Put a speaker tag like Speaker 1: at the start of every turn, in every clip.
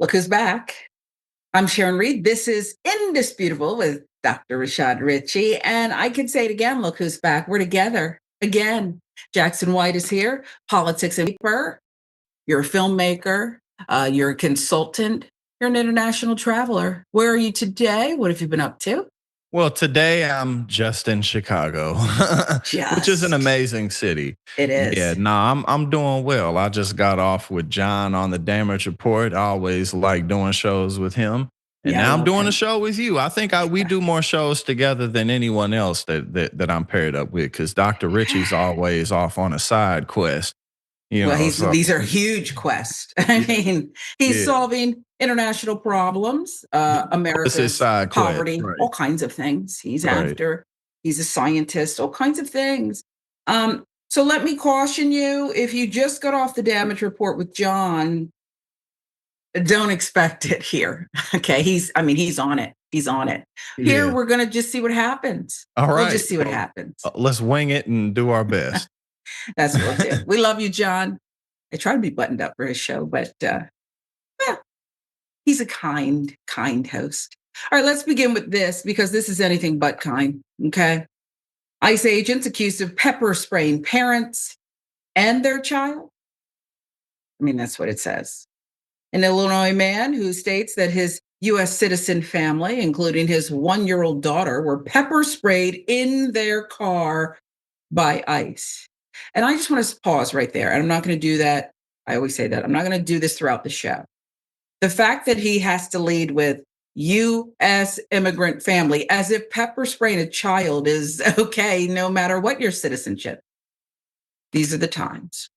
Speaker 1: Look who's back. I'm Sharon Reed. This is Indisputable with Dr. Rashad Ritchie. And I can say it again. Look who's back. We're together again. Jackson White is here. Politics and paper. You're a filmmaker. You're a consultant. You're an international traveler. Where are you today? What have you been up to?
Speaker 2: Well, today I'm just in Chicago, which is an
Speaker 1: Just.
Speaker 2: amazing city.
Speaker 1: It
Speaker 2: Yeah,
Speaker 1: is.
Speaker 2: no, I'm doing well. I just got off with John on the Damage Report. I always like doing shows with him. And
Speaker 1: Yeah, I
Speaker 2: now I'm
Speaker 1: love
Speaker 2: doing a
Speaker 1: him.
Speaker 2: show with you. I think we do more shows together than anyone else that I'm paired up with because Dr. Richie's always off on a side quest,
Speaker 1: Well,
Speaker 2: so
Speaker 1: these are huge quests. I
Speaker 2: yeah,
Speaker 1: mean, he's
Speaker 2: yeah.
Speaker 1: solving international problems,
Speaker 2: What's his
Speaker 1: America's
Speaker 2: side quest?
Speaker 1: poverty,
Speaker 2: Right,
Speaker 1: all kinds of things.
Speaker 2: right.
Speaker 1: He's a scientist, all kinds of things. So let me caution you, if you just got off the damage report with John, don't expect it here. Okay. He's on it. He's on it. Here,
Speaker 2: Yeah.
Speaker 1: we're going to just see what happens.
Speaker 2: All
Speaker 1: We'll
Speaker 2: right.
Speaker 1: just see what
Speaker 2: Well,
Speaker 1: happens.
Speaker 2: let's wing it and do our best.
Speaker 1: That's what we'll do. We love you, John. I try to be buttoned up for his show, but well, he's a kind host. All right, let's begin with this because this is anything but kind. Okay. ICE agents accused of pepper spraying parents and their child. I mean, that's what it says. An Illinois man who states that his U.S. citizen family, including his 1-year-old daughter, were pepper sprayed in their car by ICE. And I just want to pause right there. And I'm not going to do that. I always say that. I'm not going to do this throughout the show. The fact that he has to lead with U.S. immigrant family as if pepper spraying a child is okay, no matter what your citizenship. These are the times.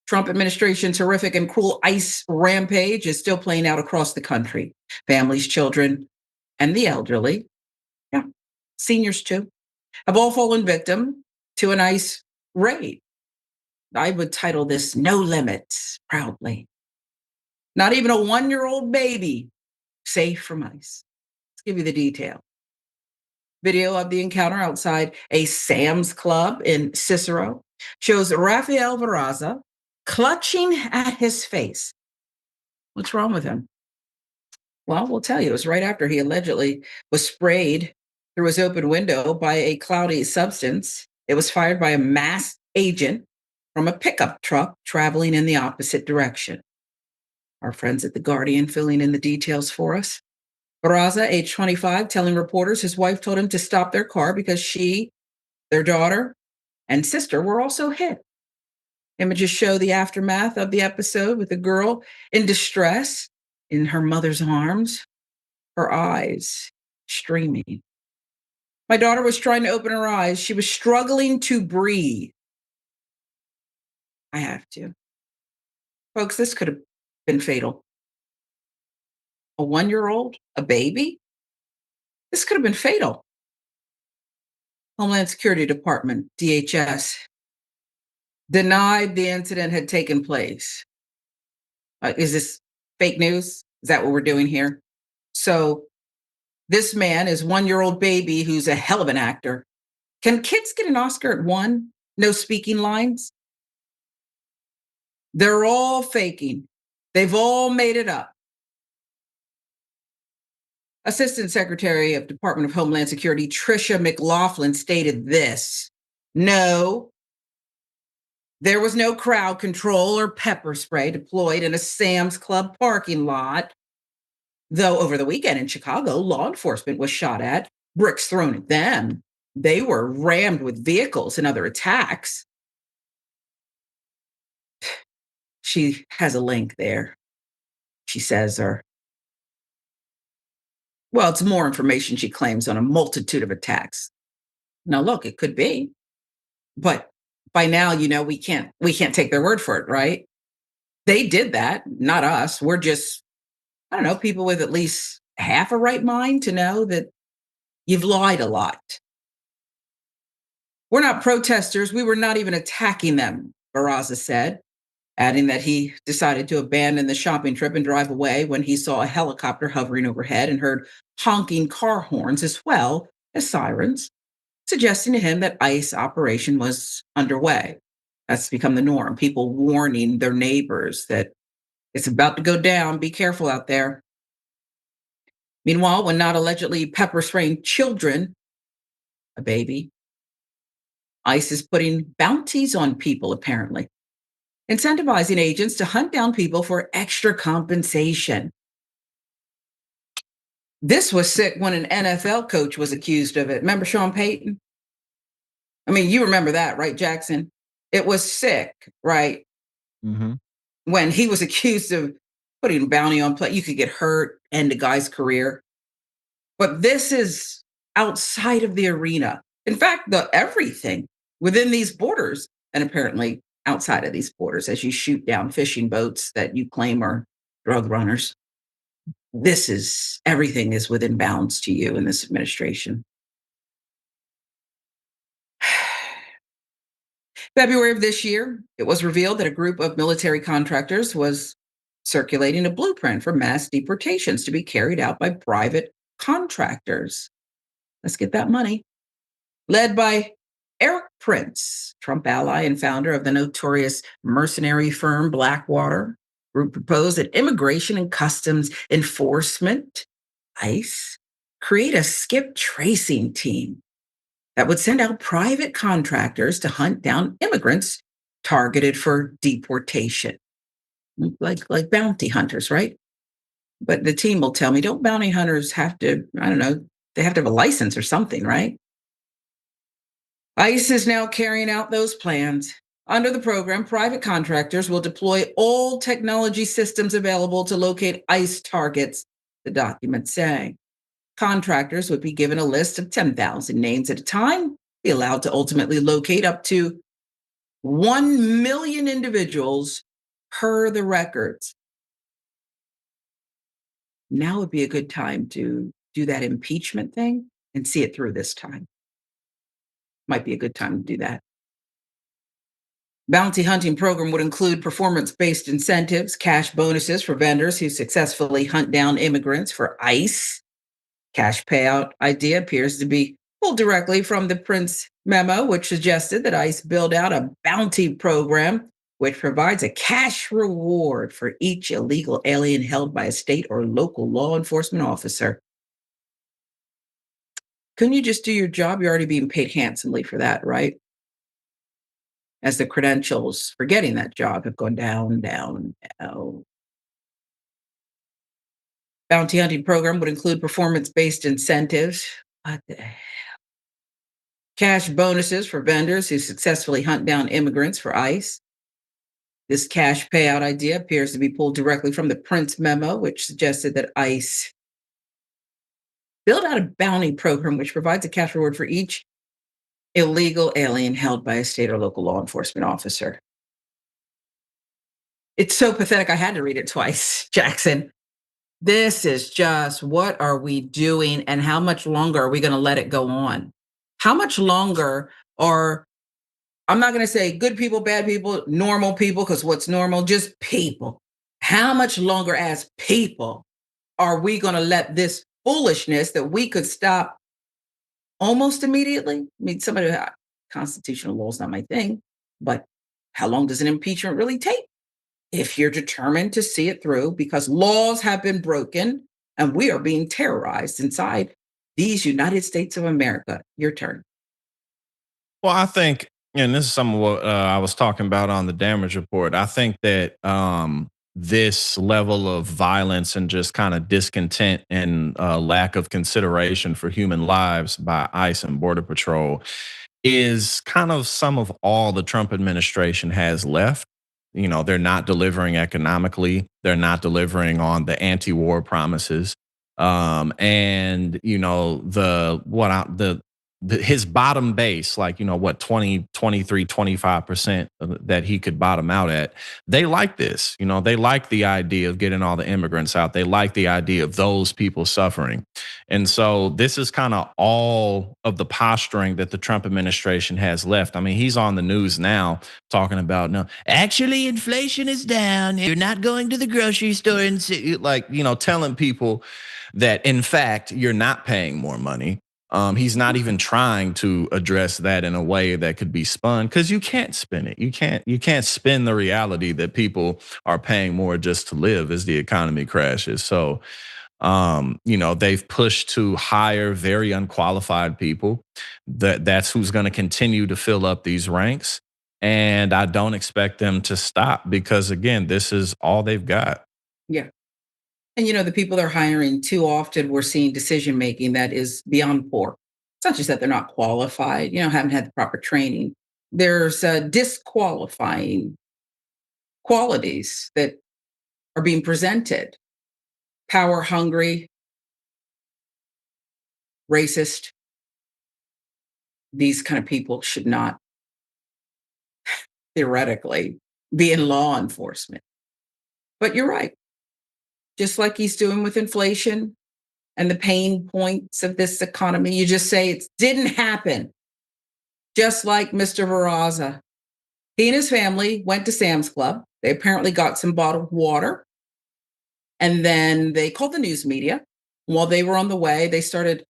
Speaker 1: Trump administration's horrific and cruel ICE rampage is still playing out across the country. Families, children, and the elderly, yeah, seniors too, have all fallen victim to an ICE raid. I would title this No Limits, proudly. Not even a 1-year-old baby safe from ICE. Let's give you the detail. Video of the encounter outside a Sam's Club in Cicero shows Rafael Veraza clutching at his face. What's wrong with him? Well, we'll tell you. It was right after he allegedly was sprayed through his open window by a cloudy substance. It was fired by a masked agent from a pickup truck traveling in the opposite direction. Our friends at The Guardian filling in the details for us. Barraza, age 25, telling reporters his wife told him to stop their car because she, their daughter, and sister were also hit. Images show the aftermath of the episode with the girl in distress in her mother's arms, her eyes streaming. My daughter was trying to open her eyes. She was struggling to breathe. I have to. Folks, this could have been fatal. A 1-year-old, a baby? This could have been fatal. Homeland Security Department, DHS, denied the incident had taken place. Is this fake news? Is that what we're doing here? So this man is 1-year-old baby who's a hell of an actor. Can kids get an Oscar at 1? No speaking lines? They're all faking. They've all made it up. Assistant Secretary of Department of Homeland Security Tricia McLaughlin stated this: no, there was no crowd control or pepper spray deployed in a Sam's Club parking lot. Though over the weekend in Chicago, law enforcement was shot at, bricks thrown at them. They were rammed with vehicles and other attacks. She has a link there. She says, well, it's more information she claims on a multitude of attacks. Now, look, it could be, but by now, we can't take their word for it, right? They did that, not us. We're just, I don't know, people with at least half a right mind to know that you've lied a lot. We're not protesters. We were not even attacking them, Barraza said, adding that he decided to abandon the shopping trip and drive away when he saw a helicopter hovering overhead and heard honking car horns as well as sirens, suggesting to him that ICE operation was underway. That's become the norm. People warning their neighbors that It's about to go down. Be careful out there. Meanwhile, when not allegedly pepper spraying children, a baby, ICE is putting bounties on people, apparently, incentivizing agents to hunt down people for extra compensation. This was sick when an NFL coach was accused of it. Remember Sean Payton? I mean, you remember that, right, Jackson? It was sick, right?
Speaker 2: Hmm.
Speaker 1: When he was accused of putting a bounty on play, you could get hurt, end a guy's career. But this is outside of the arena. In fact, the everything within these borders, and apparently outside of these borders, as you shoot down fishing boats that you claim are drug runners. This is everything is within bounds to you in this administration. February of this year, it was revealed that a group of military contractors was circulating a blueprint for mass deportations to be carried out by private contractors. Let's get that money. Led by Eric Prince, Trump ally and founder of the notorious mercenary firm Blackwater, group proposed that Immigration and Customs Enforcement, ICE, create a skip tracing team that would send out private contractors to hunt down immigrants targeted for deportation, like bounty hunters, right? But the team will tell me, don't bounty hunters have to, I don't know, they have to have a license or something, right? ICE is now carrying out those plans. Under the program, private contractors will deploy all technology systems available to locate ICE targets, the document saying. Contractors would be given a list of 10,000 names at a time, be allowed to ultimately locate up to 1 million individuals per the records. Now would be a good time to do that impeachment thing and see it through this time. Might be a good time to do that. Bounty hunting program would include performance-based incentives, cash bonuses for vendors who successfully hunt down immigrants for ICE. Cash payout idea appears to be pulled directly from the Prince memo, which suggested that ICE build out a bounty program which provides a cash reward for each illegal alien held by a state or local law enforcement officer. Couldn't you just do your job? You're already being paid handsomely for that, right? As the credentials for getting that job have gone down, down, down. Bounty hunting program would include performance-based incentives. What the hell? Cash bonuses for vendors who successfully hunt down immigrants for ICE. This cash payout idea appears to be pulled directly from the Prince memo, which suggested that ICE build out a bounty program which provides a cash reward for each illegal alien held by a state or local law enforcement officer. It's so pathetic. I had to read it twice, Jackson. This is just what are we doing and how much longer are we going to let it go on? How much longer are, I'm not going to say good people, bad people, normal people, because what's normal? Just people. How much longer as people are we going to let this foolishness that we could stop almost immediately? I mean, somebody, constitutional law is not my thing, but how long does an impeachment really take? If you're determined to see it through, because laws have been broken and we are being terrorized inside these United States of America. Your turn.
Speaker 2: Well, I think, and this is some of what I was talking about on the damage report. I think that this level of violence and just kind of discontent and lack of consideration for human lives by ICE and Border Patrol is kind of some of all the Trump administration has left. You know, they're not delivering economically. They're not delivering on the anti-war promises. And you know, his bottom base, like, you know, what, 20, 23, 25% that he could bottom out at. They like this, you know, they like the idea of getting all the immigrants out. They like the idea of those people suffering. And so this is kind of all of the posturing that the Trump administration has left. I mean, he's on the news now talking about, no, actually inflation is down. You're not going to the grocery store and like, you know, telling people that in fact you're not paying more money. He's not even trying to address that in a way that could be spun because you can't spin it. You can't spin the reality that people are paying more just to live as the economy crashes. So they've pushed to hire very unqualified people. That's who's going to continue to fill up these ranks. And I don't expect them to stop because again, this is all they've got.
Speaker 1: Yeah. And the people they're hiring, too often we're seeing decision making that is beyond poor. It's not just that they're not qualified, haven't had the proper training. There's disqualifying qualities that are being presented. Power hungry, racist. These kind of people should not theoretically be in law enforcement. But you're right. Just like he's doing with inflation and the pain points of this economy, you just say it didn't happen. Just like Mr. Veraza. He and his family went to Sam's Club. They apparently got some bottled water. And then they called the news media. While they were on the way, they started,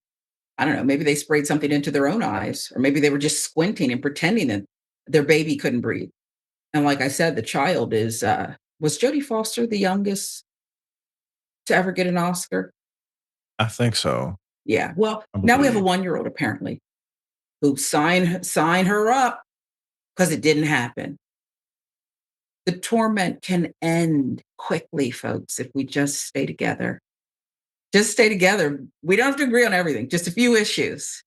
Speaker 1: I don't know, maybe they sprayed something into their own eyes, or maybe they were just squinting and pretending that their baby couldn't breathe. And like I said, the child was Jodie Foster the youngest to ever get an Oscar?
Speaker 2: I think so.
Speaker 1: Yeah. Well,
Speaker 2: I
Speaker 1: now we have a
Speaker 2: believe.
Speaker 1: 1-year-old apparently who sign her up because it didn't happen. The torment can end quickly, folks, if we just stay together. Just stay together. We don't have to agree on everything, just a few issues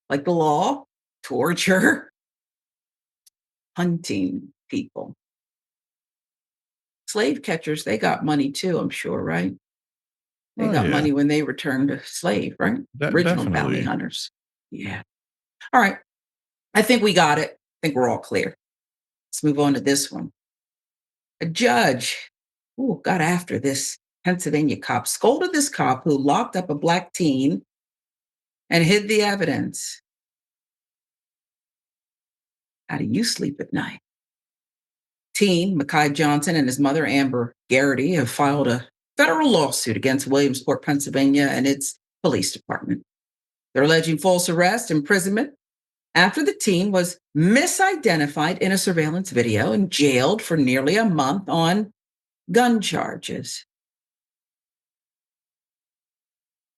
Speaker 1: like the law, torture, hunting people. Slave catchers, they got money too, I'm sure, right? They
Speaker 2: Oh
Speaker 1: got
Speaker 2: yeah,
Speaker 1: money when they returned a slave, right? Original bounty
Speaker 2: definitely.
Speaker 1: hunters. Yeah. All right. I think we got it. I think we're all clear. Let's move on to this one. A judge got after this Pennsylvania cop, scolded this cop who locked up a black teen and hid the evidence. How do you sleep at night? Teen, Makai Johnson, and his mother, Amber Garrity, have filed a federal lawsuit against Williamsport, Pennsylvania, and its police department. They're alleging false arrest, imprisonment, after the teen was misidentified in a surveillance video and jailed for nearly a month on gun charges.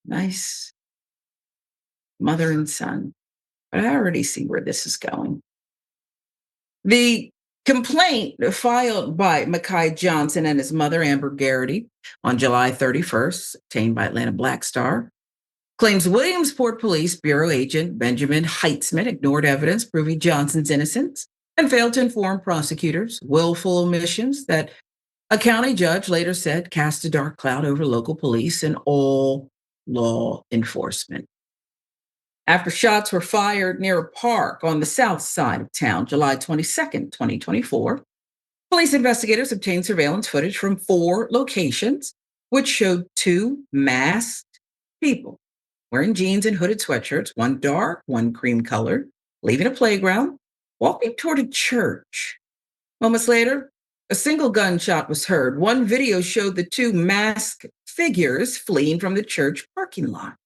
Speaker 1: Nice mother and son. But I already see where this is going. The complaint filed by Makai Johnson and his mother, Amber Garrity, on July 31st, obtained by Atlanta Black Star, claims Williamsport Police Bureau agent Benjamin Heitzman ignored evidence proving Johnson's innocence and failed to inform prosecutors. Willful omissions that a county judge later said cast a dark cloud over local police and all law enforcement. After shots were fired near a park on the south side of town, July 22nd, 2024, police investigators obtained surveillance footage from 4 locations, which showed 2 masked people wearing jeans and hooded sweatshirts, one dark, one cream colored, leaving a playground, walking toward a church. Moments later, a single gunshot was heard. One video showed the 2 masked figures fleeing from the church parking lot.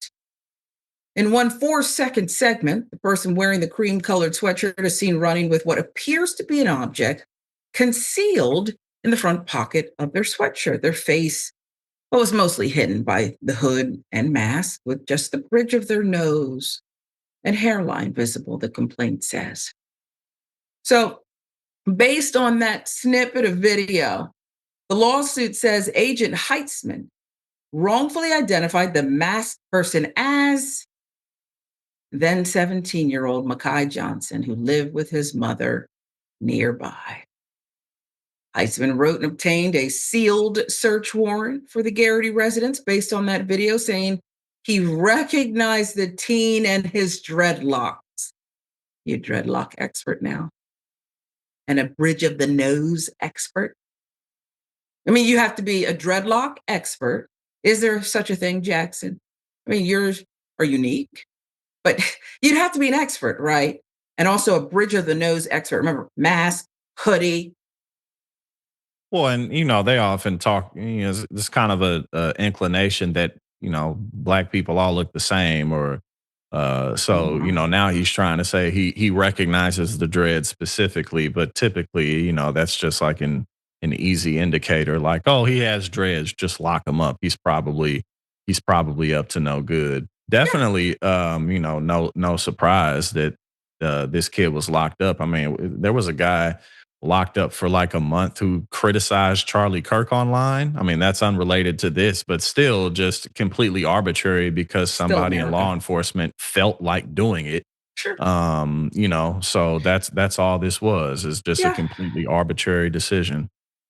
Speaker 1: In one 4-second segment, the person wearing the cream colored sweatshirt is seen running with what appears to be an object concealed in the front pocket of their sweatshirt. Their face was mostly hidden by the hood and mask, with just the bridge of their nose and hairline visible, the complaint says. So, based on that snippet of video, the lawsuit says Agent Heitzman wrongfully identified the masked person as then 17-year-old Makai Johnson, who lived with his mother nearby. Heitzman wrote and obtained a sealed search warrant for the Garrity residence based on that video, saying he recognized the teen and his dreadlocks. You dreadlock expert now. And a bridge of the nose expert. I mean, you have to be a dreadlock expert. Is there such a thing, Jackson? I mean, yours are unique, but you'd have to be an expert, right? And also a bridge of the nose expert. Remember, mask, hoodie.
Speaker 2: Well, and they often talk. This kind of a inclination that black people all look the same, or So
Speaker 1: Wow.
Speaker 2: now he's trying to say he recognizes the dread specifically, but typically, that's just like an easy indicator, like, oh, he has dreads, just lock him up. He's probably up to no good.
Speaker 1: Yeah,
Speaker 2: Definitely, no surprise that this kid was locked up. I mean, there was a guy locked up for like a month who criticized Charlie Kirk online. I mean, that's unrelated to this, but still just completely arbitrary because
Speaker 1: still
Speaker 2: somebody in
Speaker 1: America.
Speaker 2: law enforcement felt like doing it.
Speaker 1: Sure.
Speaker 2: So that's all this was, is just a
Speaker 1: Yeah.
Speaker 2: completely arbitrary decision.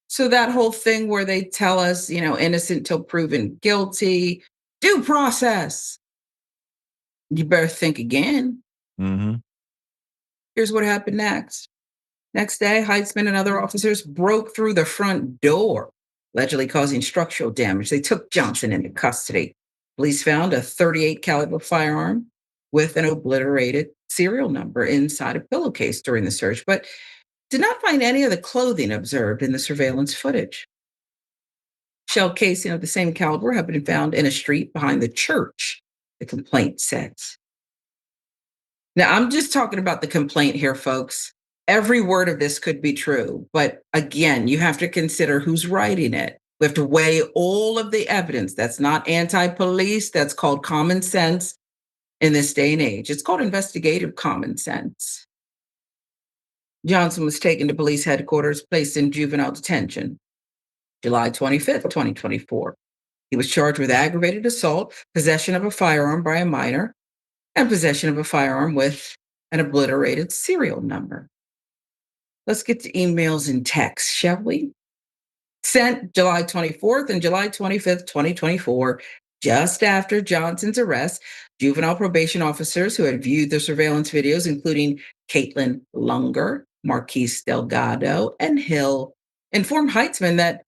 Speaker 1: So that whole thing where they tell us, innocent till proven guilty, due process. You better think again.
Speaker 2: Mhm.
Speaker 1: Here's what happened next. Next day, Heitzman and other officers broke through the front door, allegedly causing structural damage. They took Johnson into custody. Police found a 38 caliber firearm with an obliterated serial number inside a pillowcase during the search, but did not find any of the clothing observed in the surveillance footage. Shell casing of the same caliber have been found in a street behind the church, the complaint says. Now, I'm just talking about the complaint here, folks. Every word of this could be true. But again, you have to consider who's writing it. We have to weigh all of the evidence. That's not anti police. That's called common sense in this day and age. It's called investigative common sense. Johnson was taken to police headquarters, placed in juvenile detention, July 25th, 2024. He was charged with aggravated assault, possession of a firearm by a minor, and possession of a firearm with an obliterated serial number. Let's get to emails and texts, shall we? Sent July 24th and July 25th, 2024, just after Johnson's arrest, juvenile probation officers who had viewed the surveillance videos, including Caitlin Lunger, Marquise Delgado, and Hill, informed Heitzman that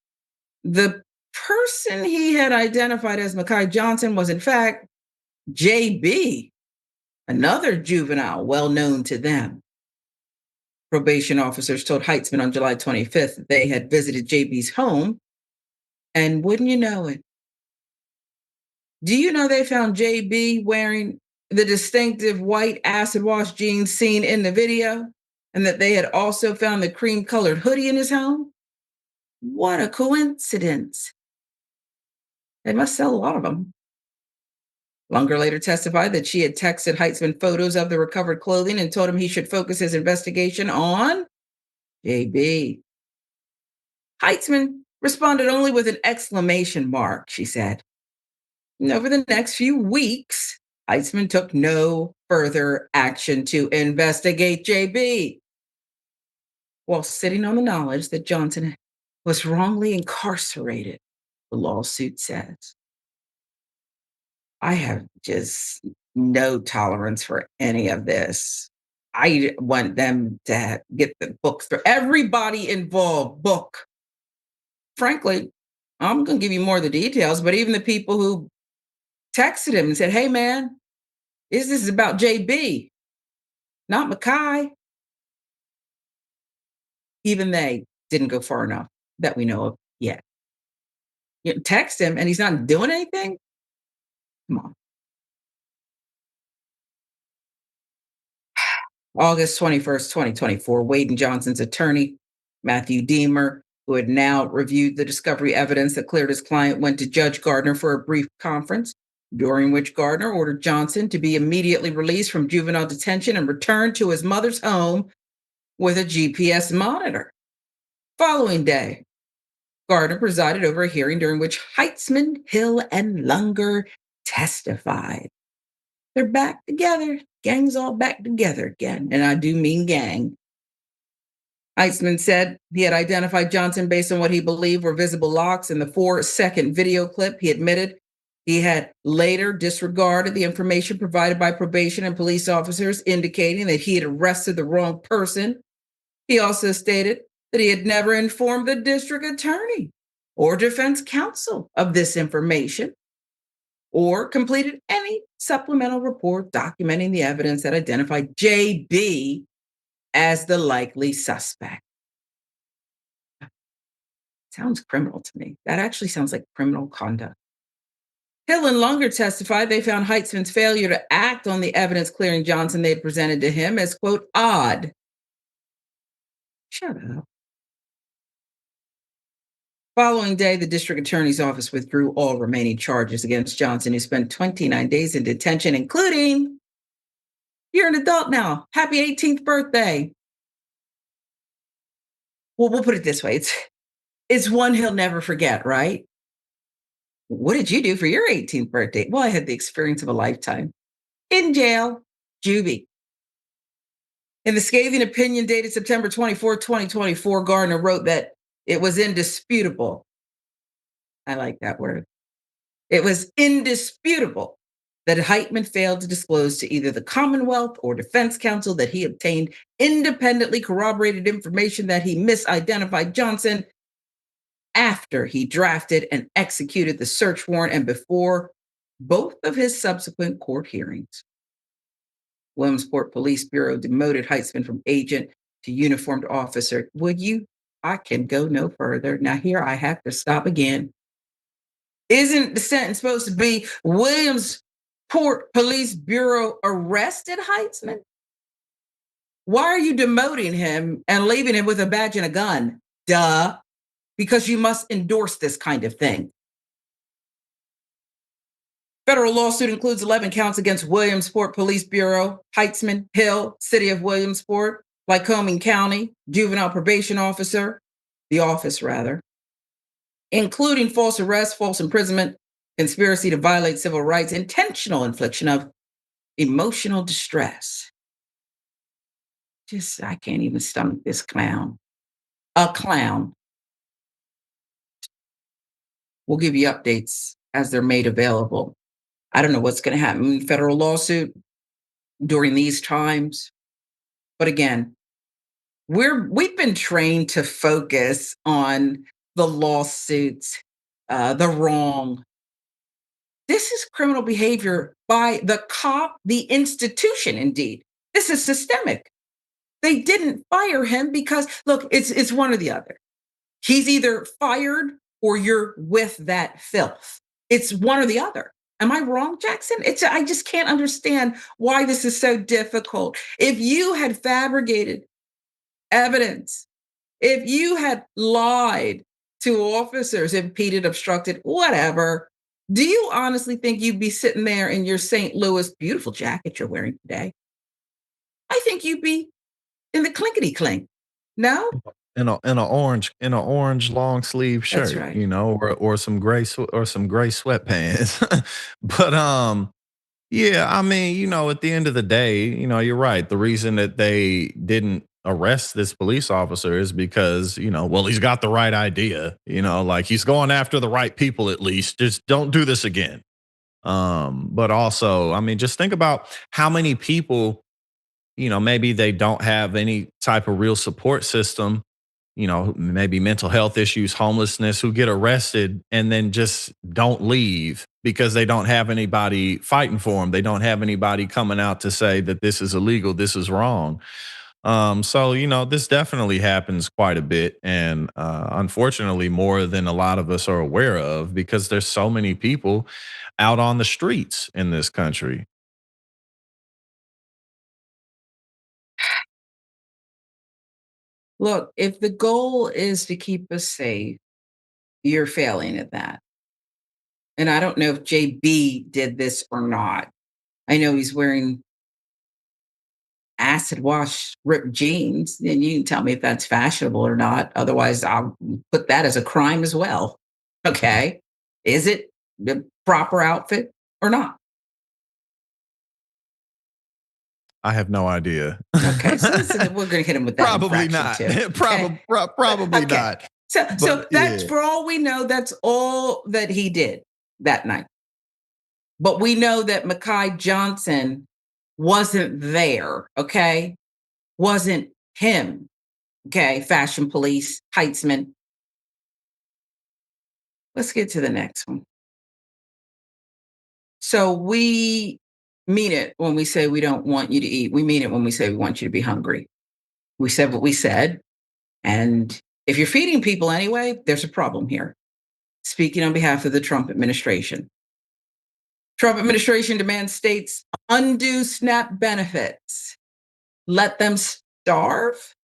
Speaker 1: the person he had identified as Makai Johnson was, in fact, JB, another juvenile well known to them. Probation officers told Heitzman on July 25th that they had visited JB's home, and wouldn't you know it? Do you know they found JB wearing the distinctive white acid wash jeans seen in the video? And that they had also found the cream colored hoodie in his home? What a coincidence. They must sell a lot of them. Lunger later testified that she had texted Heitzman photos of the recovered clothing and told him he should focus his investigation on JB. Heitzman responded only with an exclamation mark, she said. And over the next few weeks, Heitzman took no further action to investigate JB while sitting on the knowledge that Johnson was wrongly incarcerated, the lawsuit says. I have just no tolerance for any of this. I want them to get the books for everybody involved. Book. Frankly, I'm going to give you more of the details, but even the people who texted him and said, "Hey, man, this is about JB, not Mackay," even they didn't go far enough that we know of yet. Text him and he's not doing anything. Come on. August 21st, 2024, Wade and Johnson's attorney, Matthew Deemer, who had now reviewed the discovery evidence that cleared his client, went to Judge Gardner for a brief conference, during which Gardner ordered Johnson to be immediately released from juvenile detention and returned to his mother's home with a GPS monitor. Following day, Gardner presided over a hearing during which Heitzman, Hill, and Lunger testified. They're back together. Gang's all back together again. And I do mean gang. Heitzman said he had identified Johnson based on what he believed were visible locks in the 4-second video clip. He admitted he had later disregarded the information provided by probation and police officers, indicating that he had arrested the wrong person. He also stated that he had never informed the district attorney or defense counsel of this information or completed any supplemental report documenting the evidence that identified JB as the likely suspect. Sounds criminal to me. That actually sounds like criminal conduct. Hill and Lunger testified they found Heitzman's failure to act on the evidence clearing Johnson they had presented to him as, quote, odd. Shut up. Following day, the district attorney's office withdrew all remaining charges against Johnson, who spent 29 days in detention, including, you're an adult now. Happy 18th birthday. Well, we'll put it this way. It's one he'll never forget, right? What did you do for your 18th birthday? Well, I had the experience of a lifetime. In jail, juvie. In the scathing opinion dated September 24, 2024, Gardner wrote that it was indisputable. I like that word. It was indisputable that Heitman failed to disclose to either the Commonwealth or defense counsel that he obtained independently corroborated information that he misidentified Johnson after he drafted and executed the search warrant and before both of his subsequent court hearings. Williamsport Police Bureau demoted Heitzman from agent to uniformed officer. Would you? I can go no further. Now, here I have to stop again. Isn't the sentence supposed to be Williamsport Police Bureau arrested Heitzman? Why are you demoting him and leaving him with a badge and a gun? Duh. Because you must endorse this kind of thing. Federal lawsuit includes 11 counts against Williamsport Police Bureau, Heitzman, Hill, City of Williamsport, Lycoming County, Juvenile Probation Officer, the office rather, including false arrest, false imprisonment, conspiracy to violate civil rights, intentional infliction of emotional distress. I can't even stomach this clown. A clown. We'll give you updates as they're made available. I don't know what's going to happen in federal lawsuit during these times. But again, we've been trained to focus on the lawsuits, the wrong. This is criminal behavior by the cop, the institution, indeed. This is systemic. They didn't fire him because, look, it's one or the other. He's either fired or you're with that filth. It's one or the other. Am I wrong, Jackson? I just can't understand why this is so difficult. If you had fabricated evidence, if you had lied to officers, impeded, obstructed, whatever, do you honestly think you'd be sitting there in your St. Louis beautiful jacket you're wearing today? I think you'd be in the clinkety clink. No?
Speaker 2: In a orange long sleeve
Speaker 1: That's
Speaker 2: shirt,
Speaker 1: right.
Speaker 2: or some gray sweatpants. But yeah, I mean, at the end of the day, you're right. The reason that they didn't arrest this police officer is because, well, he's got the right idea, like he's going after the right people at least. Just don't do this again. But also, I mean, just think about how many people, maybe they don't have any type of real support system, maybe mental health issues, homelessness, who get arrested and then just don't leave because they don't have anybody fighting for them. They don't have anybody coming out to say that this is illegal, this is wrong. So, this definitely happens quite a bit. And unfortunately, more than a lot of us are aware of because there's so many people out on the streets in this country.
Speaker 1: Look, if the goal is to keep us safe, you're failing at that. And I don't know if JB did this or not. I know he's wearing acid wash ripped jeans, and you can tell me if that's fashionable or not. Otherwise, I'll put that as a crime as well. Okay. Is it the proper outfit or not?
Speaker 2: I have no idea.
Speaker 1: Okay. So we're going to hit him with that
Speaker 2: Probably
Speaker 1: infraction
Speaker 2: not.
Speaker 1: too. Okay.
Speaker 2: Probably
Speaker 1: Okay.
Speaker 2: not.
Speaker 1: So
Speaker 2: But
Speaker 1: that's,
Speaker 2: yeah.
Speaker 1: for all we know, that's all that he did that night. But we know that Makai Johnson wasn't there, okay? Wasn't him, okay? Fashion police, Heitzman. Let's get to the next one. So we mean it when we say we don't want you to eat. We mean it when we say we want you to be hungry. We said what we said. And if you're feeding people anyway, there's a problem here. Speaking on behalf of the Trump administration. Trump administration demands states undo SNAP benefits. Let them starve?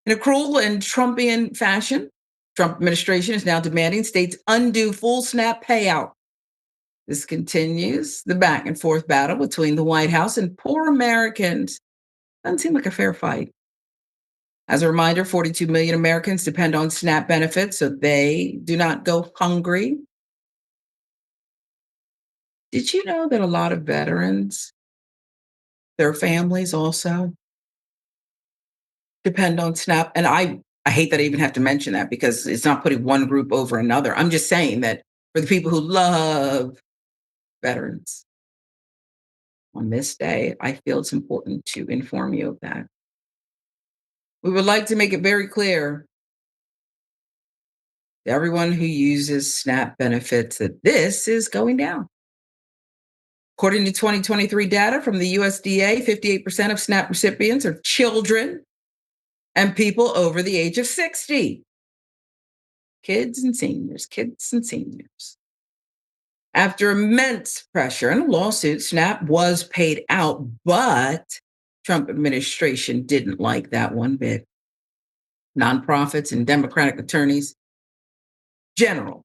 Speaker 1: In a cruel and Trumpian fashion, Trump administration is now demanding states undo full SNAP payout. This continues the back and forth battle between the White House and poor Americans. Doesn't seem like a fair fight. As a reminder, 42 million Americans depend on SNAP benefits so they do not go hungry. Did you know that a lot of veterans, their families also depend on SNAP? And I hate that I even have to mention that because it's not putting one group over another. I'm just saying that for the people who love veterans on this day, I feel it's important to inform you of that. We would like to make it very clear to everyone who uses SNAP benefits that this is going down. According to 2023 data from the USDA, 58% of SNAP recipients are children and people over the age of 60. Kids and seniors, kids and seniors. After immense pressure and a lawsuit, SNAP was paid out, but Trump administration didn't like that one bit. Nonprofits and Democratic attorneys general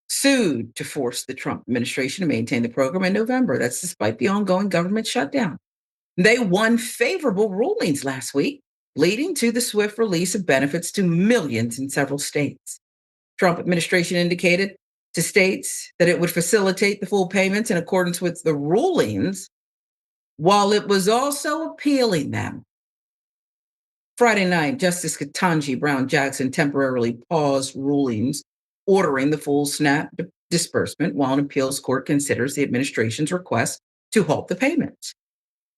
Speaker 1: sued to force the Trump administration to maintain the program in November. That's despite the ongoing government shutdown. They won favorable rulings last week, leading to the swift release of benefits to millions in several states. Trump administration indicated to states that it would facilitate the full payments in accordance with the rulings, while it was also appealing them. Friday night, Justice Ketanji Brown Jackson temporarily paused rulings ordering the full SNAP disbursement while an appeals court considers the administration's request to halt the payments.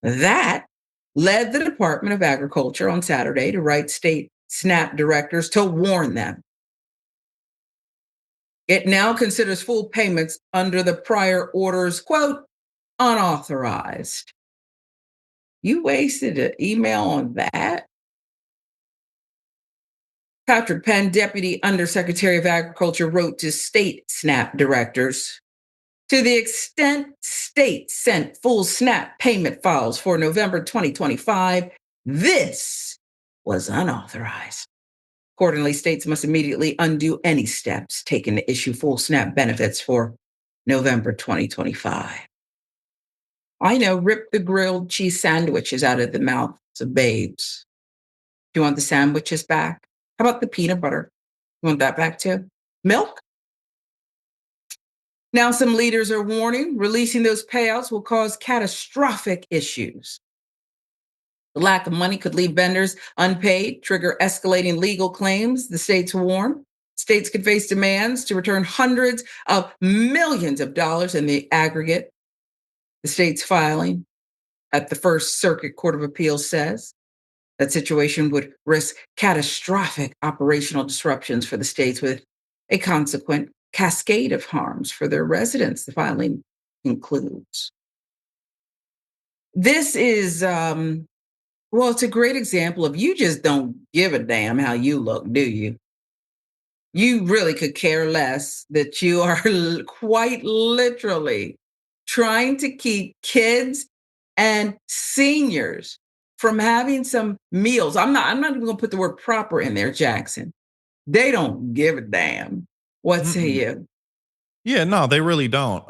Speaker 1: That led the Department of Agriculture on Saturday to write state SNAP directors to warn them. It now considers full payments under the prior orders, quote, unauthorized. You wasted an email on that? Patrick Penn, Deputy Undersecretary of Agriculture, wrote to state SNAP directors, to the extent states sent full SNAP payment files for November 2025, this was unauthorized. Accordingly, states must immediately undo any steps taken to issue full SNAP benefits for November 2025. I know, rip the grilled cheese sandwiches out of the mouths of babes. Do you want the sandwiches back? How about the peanut butter? You want that back too? Milk? Now, some leaders are warning releasing those payouts will cause catastrophic issues. The lack of money could leave vendors unpaid, trigger escalating legal claims, the states warn. States could face demands to return hundreds of millions of dollars in the aggregate. The state's filing at the First Circuit Court of Appeals says that situation would risk catastrophic operational disruptions for the states with a consequent cascade of harms for their residents, the filing includes. This is, well, it's a great example of you just don't give a damn how you look, do you? You really could care less that you are quite literally trying to keep kids and seniors from having some meals. I'm not even gonna put the word proper in there, Jackson. They don't give a damn. What say
Speaker 2: Mm-mm.
Speaker 1: you?
Speaker 2: Yeah, no, they really don't.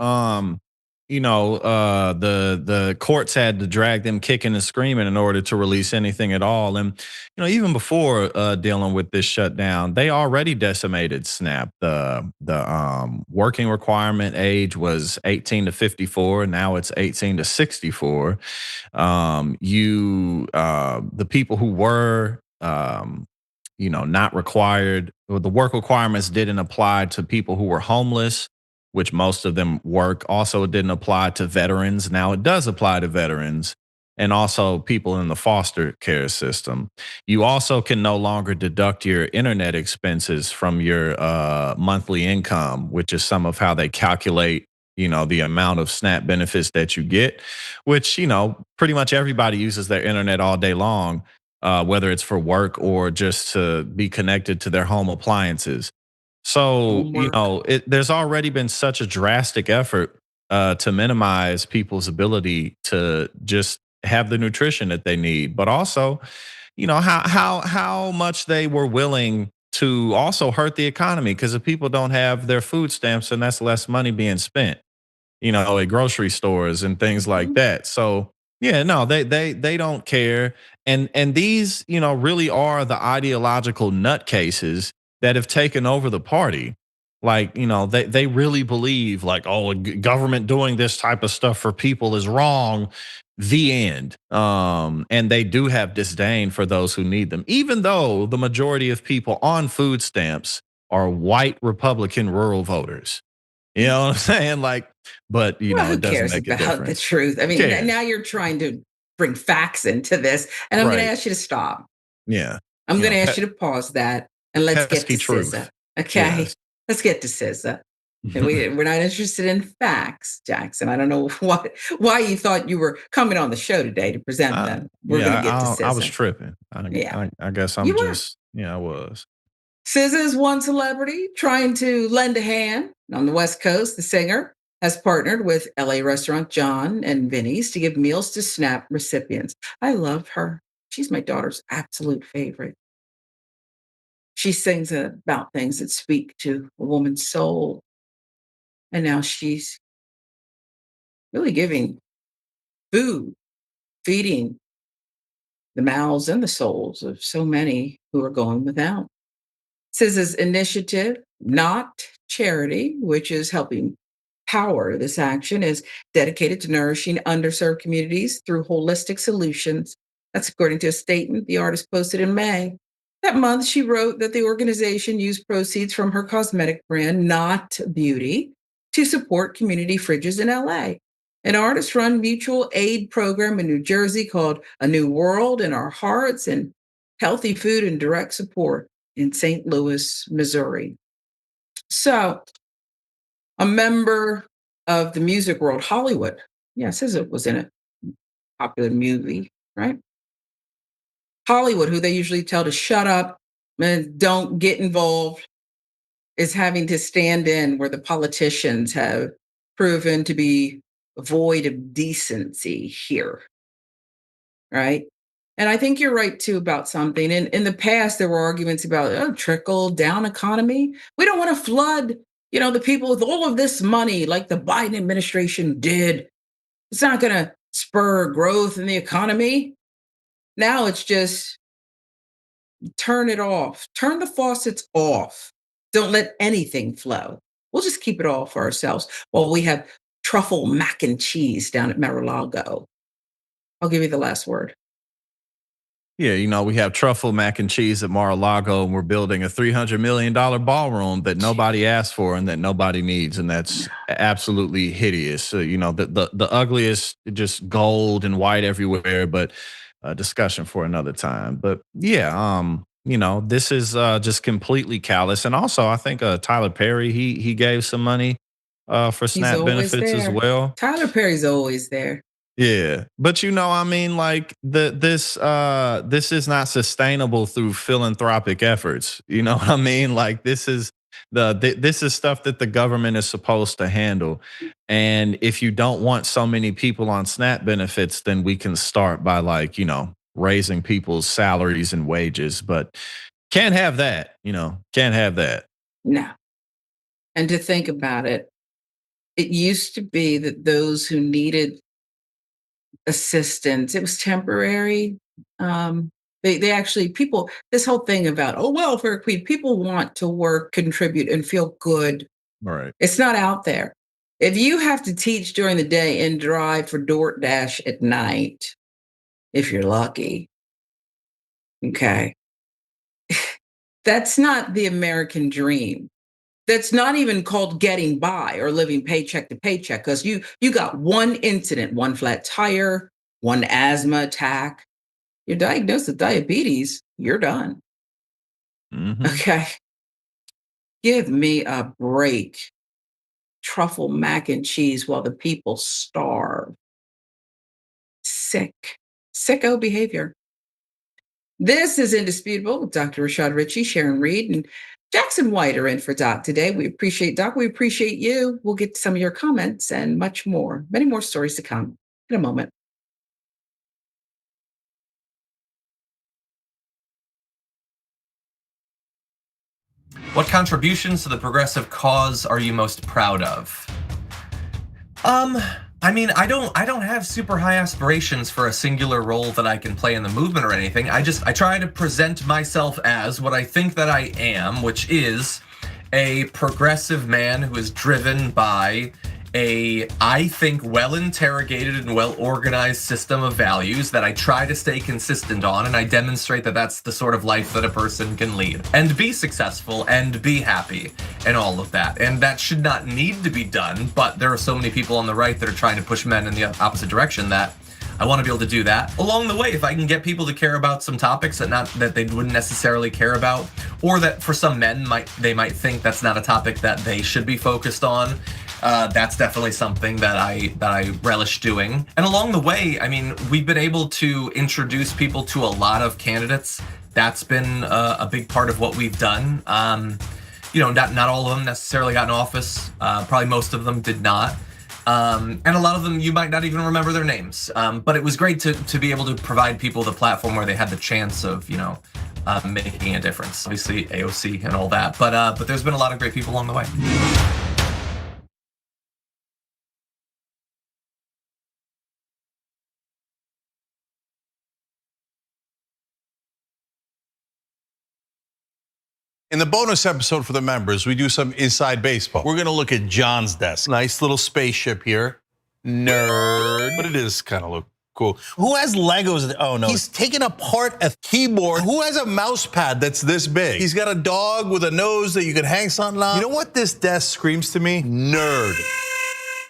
Speaker 2: The courts had to drag them kicking and screaming in order to release anything at all. And even before dealing with this shutdown, they already decimated SNAP. The working requirement age was 18 to 54. Now it's 18 to 64. The people who were not required. Well, the work requirements didn't apply to people who were homeless, which most of them work. Also, it didn't apply to veterans. Now it does apply to veterans and also people in the foster care system. You also can no longer deduct your internet expenses from your monthly income, which is some of how they calculate, the amount of SNAP benefits that you get, which, pretty much everybody uses their internet all day long, whether it's for work or just to be connected to their home appliances. So,
Speaker 1: Homework.
Speaker 2: there's already been such a drastic effort to minimize people's ability to just have the nutrition that they need, but also, how much they were willing to also hurt the economy because if people don't have their food stamps, then that's less money being spent, at grocery stores and things like
Speaker 1: Mhm.
Speaker 2: that. So yeah, no, they don't care. And these, really are the ideological nutcases that have taken over the party. Like, they really believe like, oh, government doing this type of stuff for people is wrong. The end. And they do have disdain for those who need them, even though the majority of people on food stamps are white Republican rural voters. You know what I'm saying? Like, but
Speaker 1: Well, who
Speaker 2: it doesn't
Speaker 1: cares
Speaker 2: make a
Speaker 1: about the
Speaker 2: difference.
Speaker 1: truth? I
Speaker 2: Who
Speaker 1: mean, now
Speaker 2: cares?
Speaker 1: you're trying to bring facts into this, and I'm going to
Speaker 2: Right.
Speaker 1: ask you to stop.
Speaker 2: Yeah.
Speaker 1: I'm
Speaker 2: You
Speaker 1: going
Speaker 2: know,
Speaker 1: to ask you to pause that and let's get to
Speaker 2: pesky
Speaker 1: SZA.
Speaker 2: truth.
Speaker 1: Okay?
Speaker 2: Yes.
Speaker 1: Let's get to SZA. And we're not interested in facts, Jackson. I don't know why you thought you were coming on the show today to present them. We're going to
Speaker 2: Yeah,
Speaker 1: get to
Speaker 2: I was
Speaker 1: SZA.
Speaker 2: tripping.
Speaker 1: Yeah,
Speaker 2: I guess I'm
Speaker 1: you were.
Speaker 2: just, I was.
Speaker 1: SZA is one celebrity trying to lend a hand. On the West Coast, the singer has partnered with LA restaurant John and Vinny's to give meals to SNAP recipients. I love her. She's my daughter's absolute favorite. She sings about things that speak to a woman's soul. And now she's really giving food, feeding the mouths and the souls of so many who are going without. SZA's initiative, Not Charity, which is helping power this action, is dedicated to nourishing underserved communities through holistic solutions. That's according to a statement the artist posted in May. That month, she wrote that the organization used proceeds from her cosmetic brand, Not Beauty, to support community fridges in LA. An artist run mutual aid program in New Jersey called A New World in Our Hearts, and healthy food and direct support in St. Louis, Missouri. So, a member of the music world, Hollywood, yeah, it says it was in a popular movie, right? Hollywood, who they usually tell to shut up and don't get involved, is having to stand in where the politicians have proven to be void of decency here, right? And I think you're right too about something. In the past, there were arguments about trickle down economy. We don't want to flood, the people with all of this money like the Biden administration did. It's not going to spur growth in the economy. Now it's just turn it off, turn the faucets off. Don't let anything flow. We'll just keep it all for ourselves. Well, we have truffle mac and cheese down at Mar-a-Lago. I'll give you the last word.
Speaker 2: Yeah, we have truffle mac and cheese at Mar-a-Lago, and we're building a $300 million ballroom that nobody asked for and that nobody needs, and that's absolutely hideous. So, the ugliest, just gold and white everywhere. But a discussion for another time. But yeah, this is just completely callous. And also, I think Tyler Perry he gave some money for
Speaker 1: He's
Speaker 2: SNAP
Speaker 1: always
Speaker 2: benefits as
Speaker 1: there.
Speaker 2: well.
Speaker 1: Tyler Perry's always there.
Speaker 2: Yeah. But I mean, like this is not sustainable through philanthropic efforts. You know what I mean? Like this is stuff that the government is supposed to handle. And if you don't want so many people on SNAP benefits, then we can start by like, raising people's salaries and wages. But can't have that, can't have that.
Speaker 1: No. And to think about it, it used to be that those who needed assistance, it was temporary. They actually, people, this whole thing about, oh, welfare queen, people want to work, contribute, and feel good.
Speaker 2: All right.
Speaker 1: It's not out there. If you have to teach during the day and drive for DoorDash at night, if you're lucky, okay, that's not the American dream. That's not even called getting by or living paycheck to paycheck because you got one incident, one flat tire, one asthma attack. You're diagnosed with diabetes, you're done.
Speaker 2: Hmm.
Speaker 1: Okay. Give me a break. Truffle mac and cheese while the people starve. Sick. Sicko behavior. This is Indisputable with Dr. Rashad Ritchie, Sharon Reed, and Jackson White are in for Doc today. We appreciate Doc. We appreciate you. We'll get to some of your comments and much more. Many more stories to come in a moment.
Speaker 3: What contributions to the progressive cause are you most proud of? I mean, I don't have super high aspirations for a singular role that I can play in the movement or anything. I try to present myself as what I think that I am, which is a progressive man who is driven by a, I think, well-interrogated and well-organized system of values that I try to stay consistent on, and I demonstrate that that's the sort of life that a person can lead and be successful and be happy and all of that. And that should not need to be done, but there are so many people on the right that are trying to push men in the opposite direction that I want to be able to do that. Along the way, if I can get people to care about some topics that they wouldn't necessarily care about, or that for some men they might think that's not a topic that they should be focused on, that's definitely something that I relish doing. And along the way, I mean, we've been able to introduce people to a lot of candidates. That's been a big part of what we've done. Not all of them necessarily got in office. Probably most of them did not. And a lot of them you might not even remember their names. But it was great to be able to provide people the platform where they had the chance of, making a difference. Obviously AOC and all that, but there's been a lot of great people along the way.
Speaker 4: In the bonus episode for the members, we do some inside baseball. We're gonna look at John's desk. Nice little spaceship here. Nerd. But it is kind of look cool. Who has Legos? Oh no. He's taking apart a keyboard. Who has a mouse pad that's this big? He's got a dog with a nose that you can hang something on. You know what this desk screams to me? Nerd.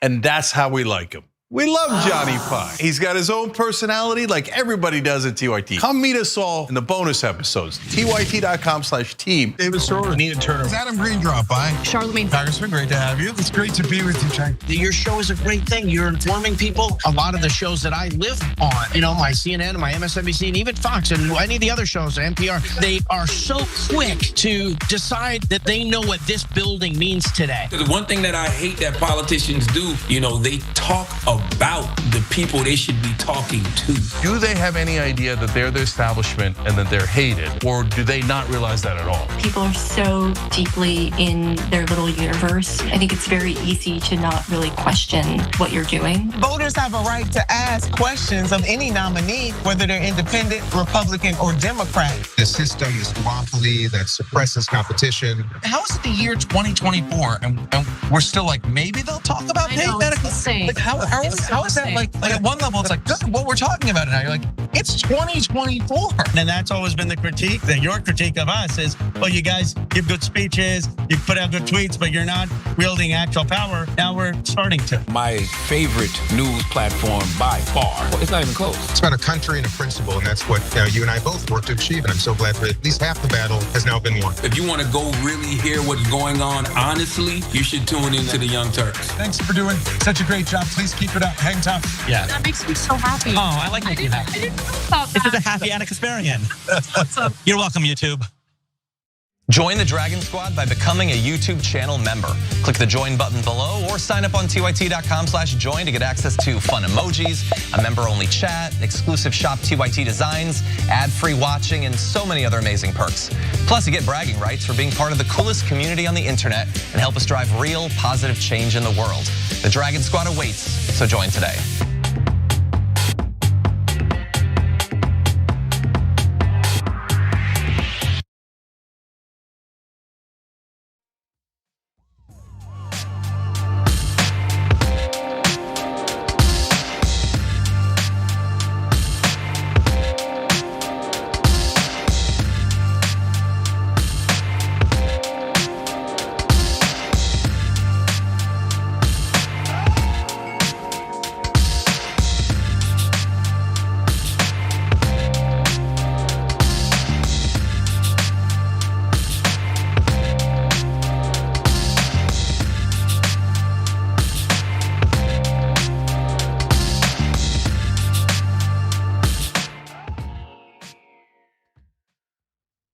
Speaker 4: And that's how we like him. We love Johnny Pie. He's got his own personality like everybody does at TYT. Come meet us all in the bonus episodes. TYT.com/team.
Speaker 5: David Sorrell, Anita Turner.
Speaker 6: Adam Green drop by.
Speaker 7: Charlemagne.
Speaker 6: Congressman, great to have you. It's great to be with you, Chang.
Speaker 5: Your show is a great thing. You're informing people. A lot of the shows that I live on, my CNN, my MSNBC, and even Fox, and any of the other shows, NPR, they are so quick to decide that they know what this building means today.
Speaker 8: The one thing that I hate that politicians do, they talk about the people they should be talking to.
Speaker 6: Do they have any idea that they're the establishment and that they're hated, or do they not realize that at all?
Speaker 7: People are so deeply in their little universe. I think it's very easy to not really question what you're doing.
Speaker 9: Voters have a right to ask questions of any nominee, whether they're independent, Republican, or Democrat.
Speaker 10: The system is duopoly that suppresses competition.
Speaker 6: How is it the year 2024 and we're still like, maybe they'll talk about paid medical? Like how is that like at one level it's like, good, what we're talking about it now. You're like, it's 2024.
Speaker 5: And that's always been the critique, that your critique of us is, well, you guys give good speeches, you put out good tweets, but you're not wielding actual power. Now we're starting to.
Speaker 8: My favorite news platform by far. It's not even close.
Speaker 10: It's about a country and a principle, and that's what you and I both worked to achieve. And I'm so glad that at least half the battle has now been won.
Speaker 8: If you want to go really hear what's going on honestly, you should tune into the Young Turks.
Speaker 6: Thanks for doing such a great job. Please keep it up. Hang tough.
Speaker 5: Yeah.
Speaker 7: That makes me so happy.
Speaker 5: Oh, I like making you happy.
Speaker 7: I didn't know about
Speaker 5: This
Speaker 7: that.
Speaker 5: is a happy Anna Kasparian. You're welcome, YouTube.
Speaker 3: Join the Dragon Squad by becoming a YouTube channel member. Click the join button below or sign up on tyt.com/join to get access to fun emojis, a member-only chat, exclusive shop TYT designs, ad-free watching, and so many other amazing perks. Plus, you get bragging rights for being part of the coolest community on the internet and help us drive real positive change in the world. The Dragon Squad awaits, so join today.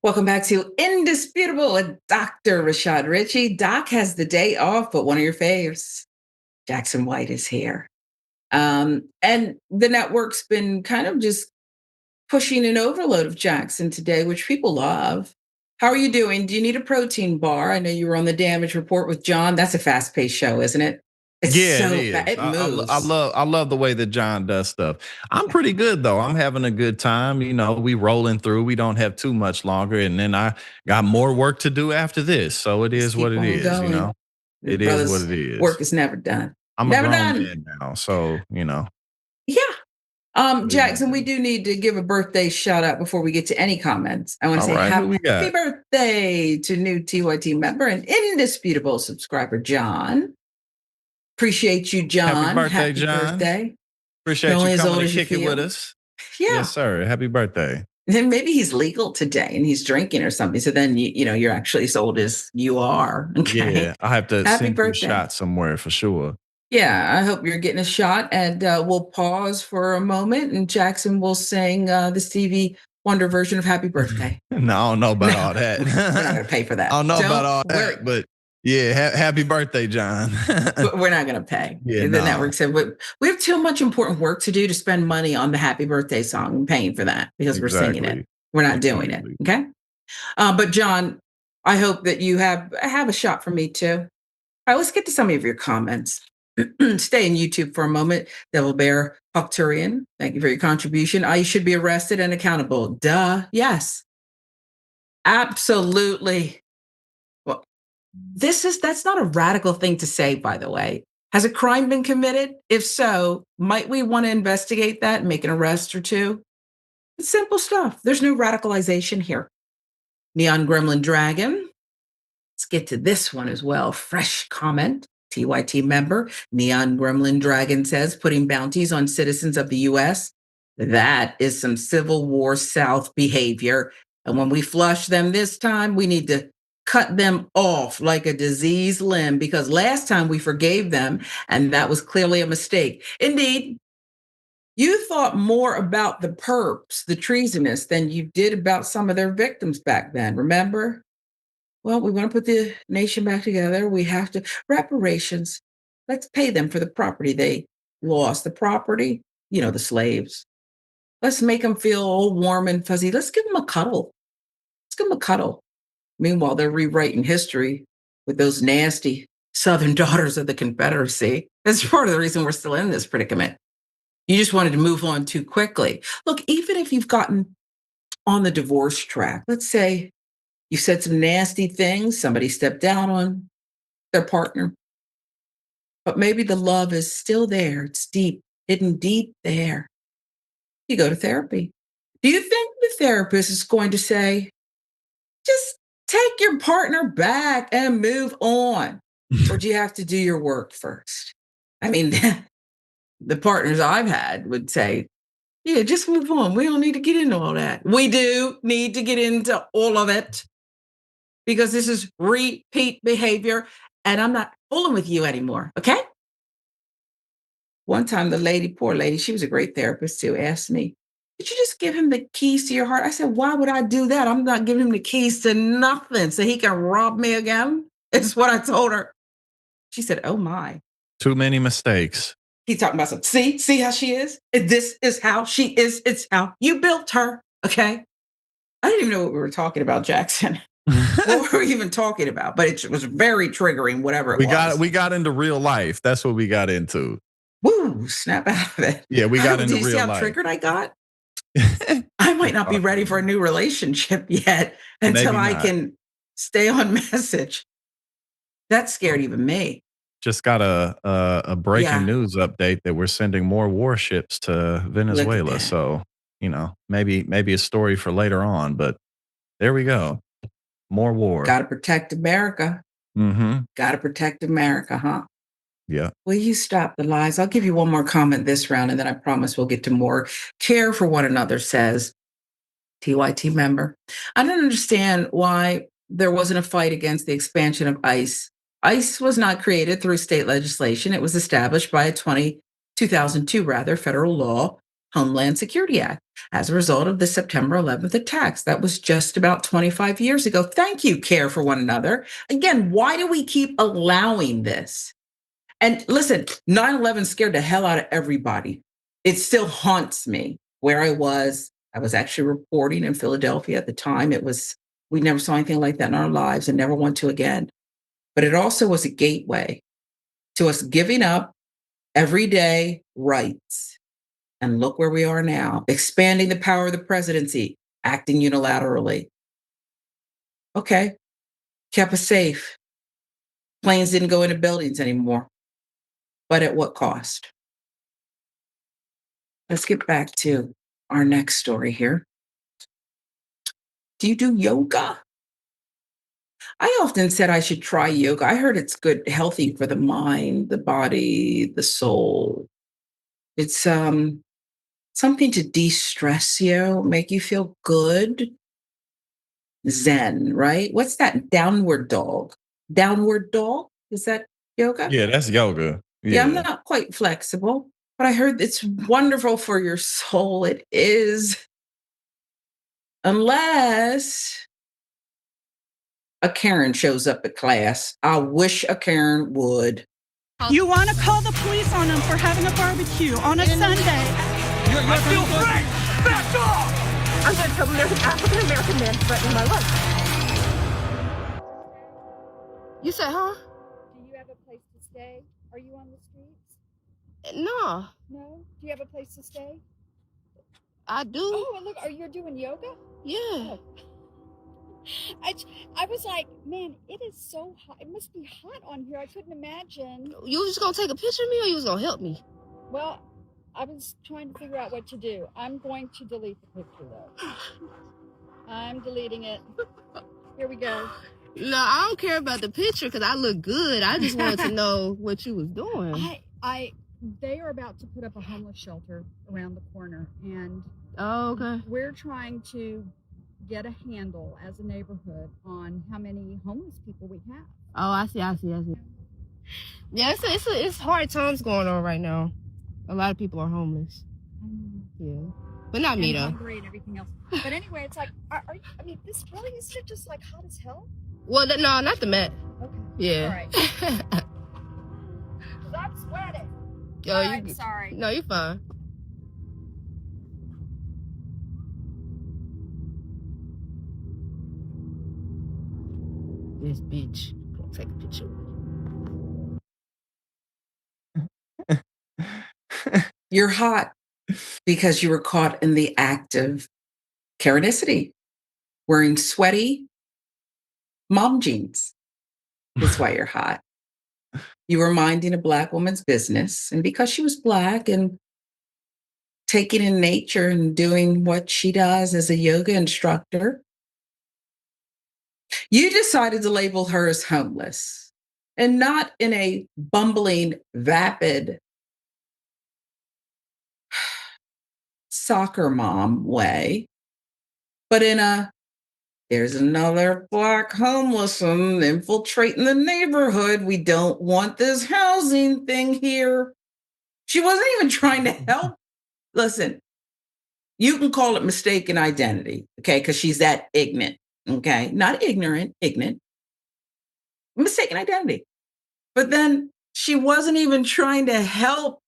Speaker 1: Welcome back to Indisputable with Dr. Rashad Ritchie. Doc has the day off, but one of your faves, Jackson White, is here. And the network's been kind of just pushing an overload of Jackson today, which people love. How are you doing? Do you need a protein bar? I know you were on the damage report with John. That's a fast-paced show, isn't it? It's
Speaker 2: Yeah,
Speaker 1: so
Speaker 2: it is.
Speaker 1: it moves.
Speaker 2: I love the way that John does stuff. I'm pretty good though. I'm having a good time. You know, we rolling through. We don't have too much longer, and then I got more work to do after this. So it
Speaker 1: Just
Speaker 2: is what
Speaker 1: keep
Speaker 2: it
Speaker 1: on
Speaker 2: is.
Speaker 1: going.
Speaker 2: You know,
Speaker 1: Your
Speaker 2: it is what
Speaker 1: brother's
Speaker 2: it is.
Speaker 1: work is never done.
Speaker 2: I'm
Speaker 1: Never
Speaker 2: a grown
Speaker 1: done.
Speaker 2: man now, so you know.
Speaker 1: Yeah. Jackson, we do need to give a birthday shout out before we get to any comments. I want to
Speaker 2: All
Speaker 1: say
Speaker 2: right, who we
Speaker 1: happy
Speaker 2: got?
Speaker 1: birthday to new TYT member and indisputable subscriber, John. Appreciate you, John.
Speaker 2: Happy birthday, John.
Speaker 1: Birthday.
Speaker 2: Appreciate
Speaker 1: Only
Speaker 2: you
Speaker 1: as
Speaker 2: coming
Speaker 1: old
Speaker 2: to
Speaker 1: as you
Speaker 2: kick it with
Speaker 1: feel.
Speaker 2: us.
Speaker 1: Yeah.
Speaker 2: Yes, sir. Happy birthday.
Speaker 1: Then maybe he's legal today and he's drinking or something. So then you know you're actually as old as you are. Okay.
Speaker 2: Yeah, I have to
Speaker 1: Happy
Speaker 2: send you a
Speaker 1: birthday.
Speaker 2: shot somewhere for sure.
Speaker 1: Yeah, I hope you're getting a shot, and we'll pause for a moment, and Jackson will sing the Stevie Wonder version of "Happy Birthday."
Speaker 2: No, I don't know about all that.
Speaker 1: We're not going to pay for that.
Speaker 2: I don't know about all
Speaker 1: worry.
Speaker 2: that, but yeah, happy birthday, John.
Speaker 1: We're not going to pay.
Speaker 2: Yeah,
Speaker 1: The
Speaker 2: no.
Speaker 1: network said we have too much important work to do to spend money on the Happy Birthday song and paying for that because we're singing it.
Speaker 2: Exactly.
Speaker 1: We're not doing it.
Speaker 2: Exactly.
Speaker 1: Okay. But John, I hope that you have a shot for me too. All right, let's get to some of your comments. Stay in YouTube for a moment. Devil Bear Huckturian, thank you for your contribution. I should be arrested and accountable. Duh. Yes. Absolutely. Well, that's not a radical thing to say, by the way. Has a crime been committed? If so, might we want to investigate that and make an arrest or two? It's simple stuff. There's no radicalization here. Neon Gremlin Dragon. Let's get to this one as well. Fresh comment. TYT member, Neon Gremlin Dragon says, putting bounties on citizens of the US, that is some Civil War South behavior. And when we flush them this time, we need to cut them off like a diseased limb because last time we forgave them, and that was clearly a mistake. Indeed, you thought more about the perps, the treasonous, than you did about some of their victims back then, remember? Well, we want to put the nation back together. We have to reparations. Let's pay them for the property they lost. The property, the slaves. Let's make them feel all warm and fuzzy. Let's give them a cuddle. Let's give them a cuddle. Meanwhile, they're rewriting history with those nasty Southern daughters of the Confederacy. That's part of the reason we're still in this predicament. You just wanted to move on too quickly. Look, even if you've gotten on the divorce track, let's say you said some nasty things, somebody stepped down on their partner, but maybe the love is still there. It's deep, hidden deep there. You go to therapy. Do you think the therapist is going to say, just take your partner back and move on? Or do you have to do your work first? I mean, the partners I've had would say, yeah, just move on. We don't need to get into all that. We do need to get into all of it. Because this is repeat behavior, and I'm not fooling with you anymore, okay? One time, poor lady, she was a great therapist too, asked me, did you just give him the keys to your heart? I said, why would I do that? I'm not giving him the keys to nothing so he can rob me again. It's what I told her. She said, oh my.
Speaker 2: Too many mistakes.
Speaker 1: He's talking about something. See how she is? This is how she is. It's how you built her, okay? I didn't even know what we were talking about, Jackson. What were we even talking about? But it was very triggering, whatever it was.
Speaker 2: We got into real life. That's what we got into.
Speaker 1: Woo, snap out of it.
Speaker 2: Yeah, we got into
Speaker 1: real life. Do you see how triggered I got? I might not be ready for a new relationship yet until I can stay on message. That scared even me.
Speaker 2: Just got a breaking news update that we're sending more warships to Venezuela. So, maybe a story for later on, but there we go. More war.
Speaker 1: Got to protect America.
Speaker 2: Mm-hmm.
Speaker 1: Got to protect America, huh?
Speaker 2: Yeah.
Speaker 1: Will you stop the lies? I'll give you one more comment this round, and then I promise we'll get to more. Care for one another, says TYT member. I don't understand why there wasn't a fight against the expansion of ICE. ICE was not created through state legislation. It was established by a 2002 federal law Homeland Security Act as a result of the September 11th attacks. That was just about 25 years ago. Thank you, Care for One Another. Again, why do we keep allowing this? And listen, 9/11 scared the hell out of everybody. It still haunts me where I was. I was actually reporting in Philadelphia at the time. We never saw anything like that in our lives and never want to again. But it also was a gateway to us giving up everyday rights. And look where we are now, expanding the power of the presidency, acting unilaterally. Okay, kept us safe. Planes didn't go into buildings anymore. But at what cost? Let's get back to our next story here. Do you do yoga? I often said I should try yoga. I heard it's good, healthy for the mind, the body, the soul. It's something to de-stress you, make you feel good. Zen, right? What's that? Downward dog. Downward dog? Is that yoga?
Speaker 2: Yeah, that's yoga.
Speaker 1: Yeah, I'm not quite flexible, but I heard it's wonderful for your soul. It is. Unless a Karen shows up at class. I wish a Karen would.
Speaker 11: You want to call the police on them for having a barbecue on a Sunday.
Speaker 12: I feel free! Back off! I'm going to tell them there's an African-American man threatening my life.
Speaker 13: You said, huh?
Speaker 14: Do you have a place to stay? Are you on the streets?
Speaker 13: No.
Speaker 14: No? Do you have a place to stay?
Speaker 13: I do.
Speaker 14: Oh, and look, are you doing yoga?
Speaker 13: Yeah.
Speaker 14: Oh. I was like, man, it is so hot. It must be hot on here. I couldn't imagine.
Speaker 13: You was just going to take a picture of me or you was going to help me?
Speaker 14: Well, I was trying to figure out what to do. I'm going to delete the picture, though. I'm deleting it. Here we go.
Speaker 13: No, I don't care about the picture because I look good. I just wanted to know what you was doing.
Speaker 14: They are about to put up a homeless shelter around the corner, and
Speaker 13: okay.
Speaker 14: We're trying to get a handle as a neighborhood on how many homeless people we have.
Speaker 13: Oh, I see. Yeah, it's hard times going on right now. A lot of people are homeless. Yeah, but not me though.
Speaker 14: Hungry and everything else. But anyway, it's like, are you? I mean, this really isn't it just like hot as hell?
Speaker 13: Well, no, not the Met.
Speaker 14: Okay.
Speaker 13: Yeah.
Speaker 14: All right. 'Cause I'm sweating.
Speaker 13: Yo,
Speaker 14: I'm sorry.
Speaker 13: No, you're fine. This bitch. Gonna take a picture of me.
Speaker 1: You're hot because you were caught in the act of Karenicity, wearing sweaty mom jeans. That's why you're hot. You were minding a Black woman's business, and because she was Black and taking in nature and doing what she does as a yoga instructor, you decided to label her as homeless, and not in a bumbling, vapid soccer mom way, but in a, there's another Black homeless one infiltrating the neighborhood. We don't want this housing thing here. She wasn't even trying to help. Listen, you can call it mistaken identity, okay? Because she's that ignorant, okay? Not ignorant, mistaken identity. But then she wasn't even trying to help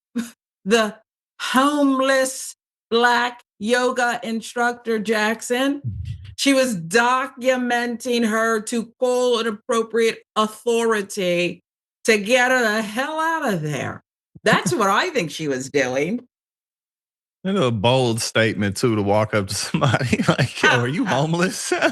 Speaker 1: the homeless Black yoga instructor, Jackson. She was documenting her to call an appropriate authority to get her the hell out of there. That's what I think she was doing.
Speaker 2: And a bold statement too, to walk up to somebody like, "Yo, are you homeless?" Like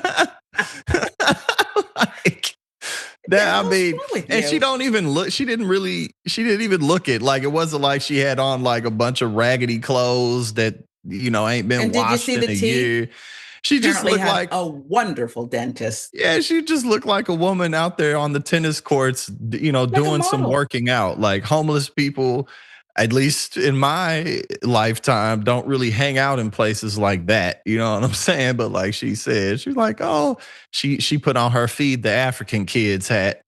Speaker 2: that. I mean, and she don't even look. She didn't even look it. Like it wasn't like she had on like a bunch of raggedy clothes that ain't been washed in a year. She just looked like
Speaker 1: a wonderful dentist.
Speaker 2: Yeah, she just looked like a woman out there on the tennis courts, doing some working out. Like homeless people, at least in my lifetime, don't really hang out in places like that. You know what I'm saying? But like she said, she's like, oh, she put on her Feed the African Kids hat.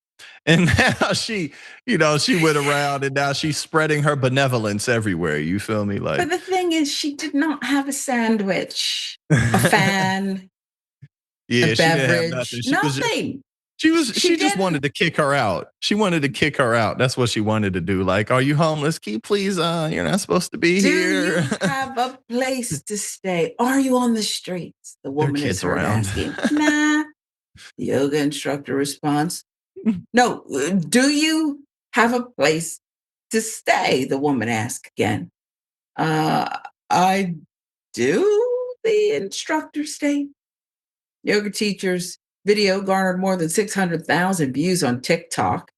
Speaker 2: And now she went around and now she's spreading her benevolence everywhere. You feel me?
Speaker 1: But
Speaker 2: Like,
Speaker 1: the thing is, she did not have a sandwich, a fan, a
Speaker 2: yeah, she didn't have
Speaker 1: beverage,
Speaker 2: nothing.
Speaker 1: nothing.
Speaker 2: She
Speaker 1: She
Speaker 2: just wanted
Speaker 1: didn't.
Speaker 2: to kick her out. She wanted to kick her out. That's what she wanted to do. Like, are you homeless? Can you please, you're not supposed to be
Speaker 1: Do
Speaker 2: here.
Speaker 1: you have a place to stay? Are you on the streets? The
Speaker 2: There are
Speaker 1: woman is
Speaker 2: kids
Speaker 1: heard
Speaker 2: around.
Speaker 1: asking. Nah. The yoga instructor responds, no. Do you have a place to stay? The woman asks again. I do, the instructor states. Yoga teacher's video garnered more than 600,000 views on TikTok,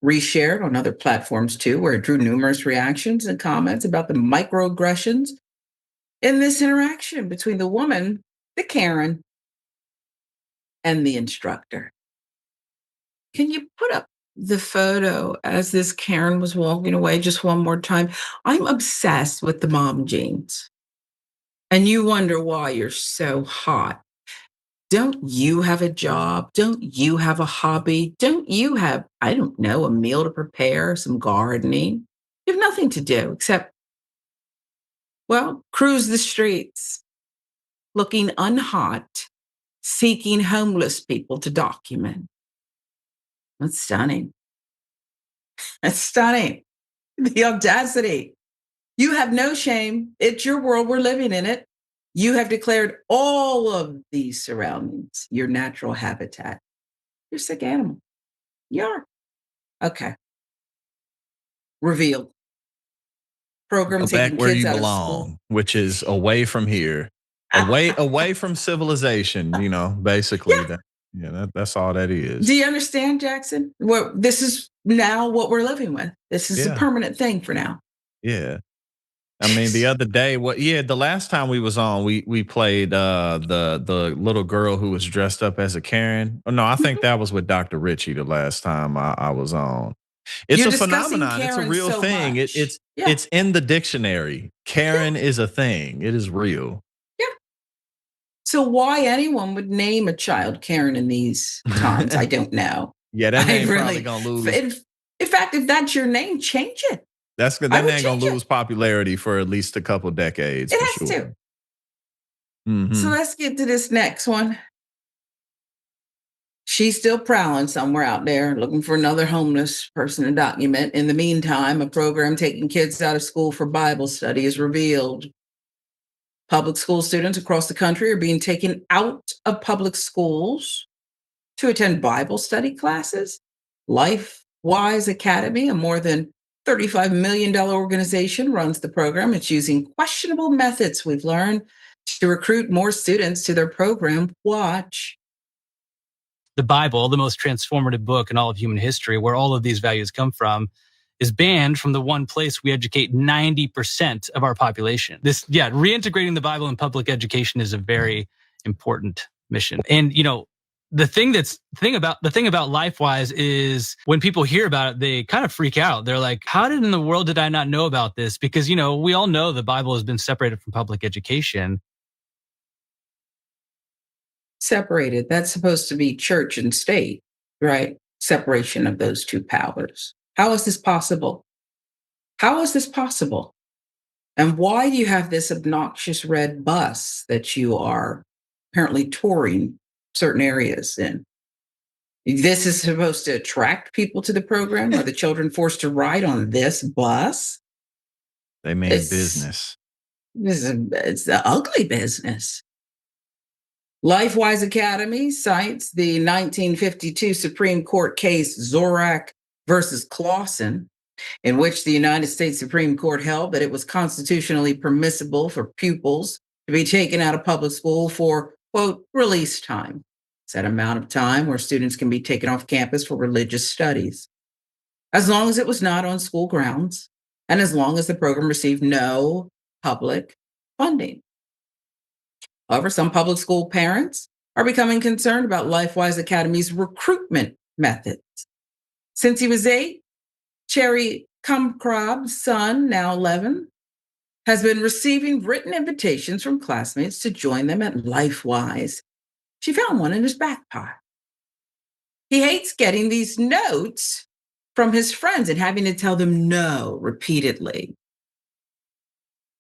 Speaker 1: reshared on other platforms too, where it drew numerous reactions and comments about the microaggressions in this interaction between the woman, the Karen, and the instructor. Can you put up the photo as this Karen was walking away just one more time? I'm obsessed with the mom jeans. And you wonder why you're so hot. Don't you have a job? Don't you have a hobby? Don't you have, I don't know, a meal to prepare, some gardening? You have nothing to do except, well, cruise the streets, looking unhot, seeking homeless people to document. That's stunning. That's stunning. The audacity. You have no shame. It's your world. We're living in it. You have declared all of these surroundings your natural habitat. You're a sick animal. You are. Okay. Revealed. Program
Speaker 2: Go back
Speaker 1: taking
Speaker 2: where
Speaker 1: kids
Speaker 2: you
Speaker 1: out of school.
Speaker 2: belong, which is away from here, away from civilization. Basically
Speaker 1: Yeah.
Speaker 2: that. Yeah, that's all that is.
Speaker 1: Do you understand, Jackson? Well, this is now what we're living with. This is a
Speaker 2: Yeah.
Speaker 1: permanent thing for now.
Speaker 2: Yeah. I mean, the other day, the last time we was on, we played the little girl who was dressed up as a Karen. Oh, no, I think that was with Dr. Richie the last time I was on. It's
Speaker 1: You're
Speaker 2: a
Speaker 1: discussing
Speaker 2: phenomenon. It's a
Speaker 1: Karen
Speaker 2: real
Speaker 1: so
Speaker 2: thing.
Speaker 1: much. Yeah.
Speaker 2: It's in the dictionary. Karen is a thing. It is real.
Speaker 1: Yeah. So why anyone would name a child Karen in these times, I don't know.
Speaker 2: Yeah, that name probably gonna lose.
Speaker 1: In fact, if that's your name, change it.
Speaker 2: That name gonna lose popularity for at least a couple decades.
Speaker 1: It
Speaker 2: for
Speaker 1: has
Speaker 2: sure.
Speaker 1: to.
Speaker 2: Mhm.
Speaker 1: So let's get to this next one. She's still prowling somewhere out there looking for another homeless person to document. In the meantime, a program taking kids out of school for Bible study is revealed. Public school students across the country are being taken out of public schools to attend Bible study classes. LifeWise Academy, a more than $35 million organization, runs the program. It's using questionable methods, we've learned, to recruit more students to their program. Watch.
Speaker 15: The Bible, the most transformative book in all of human history, where all of these values come from, is banned from the one place we educate 90% of our population. Reintegrating the Bible in public education is a very important mission. And, the thing about LifeWise is when people hear about it, they kind of freak out. They're like, how in the world did I not know about this? Because, we all know the Bible has been separated from public education.
Speaker 1: Separated. That's supposed to be church and state, right? Separation of those two powers. How is this possible? How is this possible? And why do you have this obnoxious red bus that you are apparently touring certain areas in? This is supposed to attract people to the program. Are the children forced to ride on this bus?
Speaker 2: They mean business.
Speaker 1: It's the ugly business. LifeWise Academy cites the 1952 Supreme Court case Zorak versus Clausen, in which the United States Supreme Court held that it was constitutionally permissible for pupils to be taken out of public school for, quote, release time. It's that amount of time where students can be taken off campus for religious studies, as long as it was not on school grounds and as long as the program received no public funding. However, some public school parents are becoming concerned about LifeWise Academy's recruitment methods. Since he was 8, Cherry Kumkrab's son, now 11, has been receiving written invitations from classmates to join them at LifeWise. She found one in his back pocket. He hates getting these notes from his friends and having to tell them no repeatedly.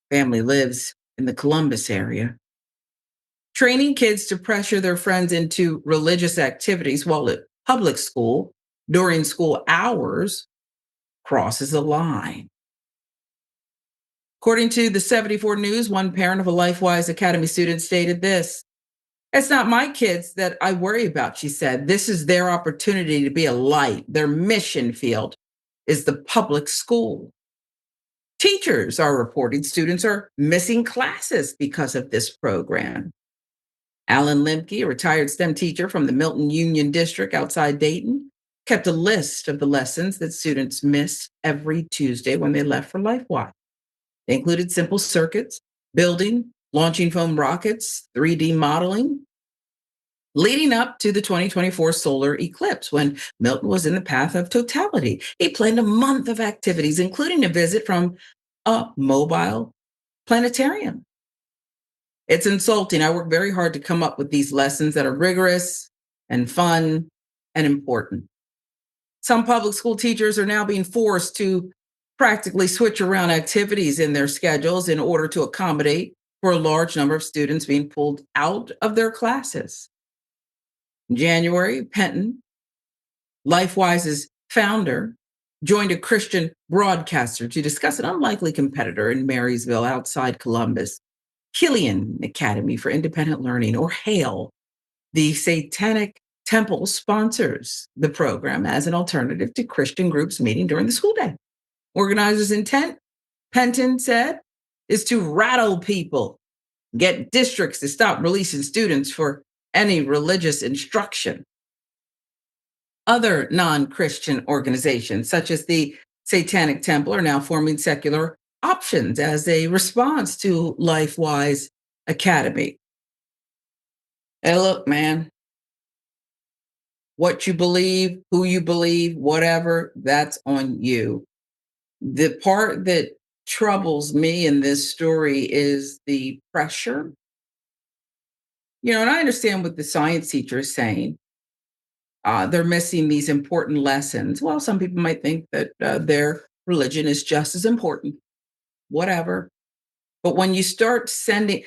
Speaker 1: Family lives in the Columbus area. Training kids to pressure their friends into religious activities while at public school during school hours crosses a line. According to the 74 News, one parent of a LifeWise Academy student stated this: "It's not my kids that I worry about," she said. "This is their opportunity to be a light. Their mission field is the public school." Teachers are reporting students are missing classes because of this program. Alan Limke, a retired STEM teacher from the Milton Union District outside Dayton, kept a list of the lessons that students missed every Tuesday when they left for LifeWise. They included simple circuits, building, launching foam rockets, 3D modeling, leading up to the 2024 solar eclipse when Milton was in the path of totality. He planned a month of activities, including a visit from a mobile planetarium. It's insulting. I work very hard to come up with these lessons that are rigorous and fun and important. Some public school teachers are now being forced to practically switch around activities in their schedules in order to accommodate for a large number of students being pulled out of their classes. In January, Penton, LifeWise's founder, joined a Christian broadcaster to discuss an unlikely competitor in Marysville outside Columbus, Killian Academy for Independent Learning, or HALE. The Satanic Temple sponsors the program as an alternative to Christian groups meeting during the school day. Organizers' intent, Penton said, is to rattle people, get districts to stop releasing students for any religious instruction. Other non-Christian organizations, such as the Satanic Temple, are now forming secular options as a response to LifeWise Academy. Hey, look, man, what you believe, who you believe, whatever, that's on you. The part that troubles me in this story is the pressure. And I understand what the science teacher is saying. They're missing these important lessons. Well, some people might think that their religion is just as important, whatever. But when you start sending,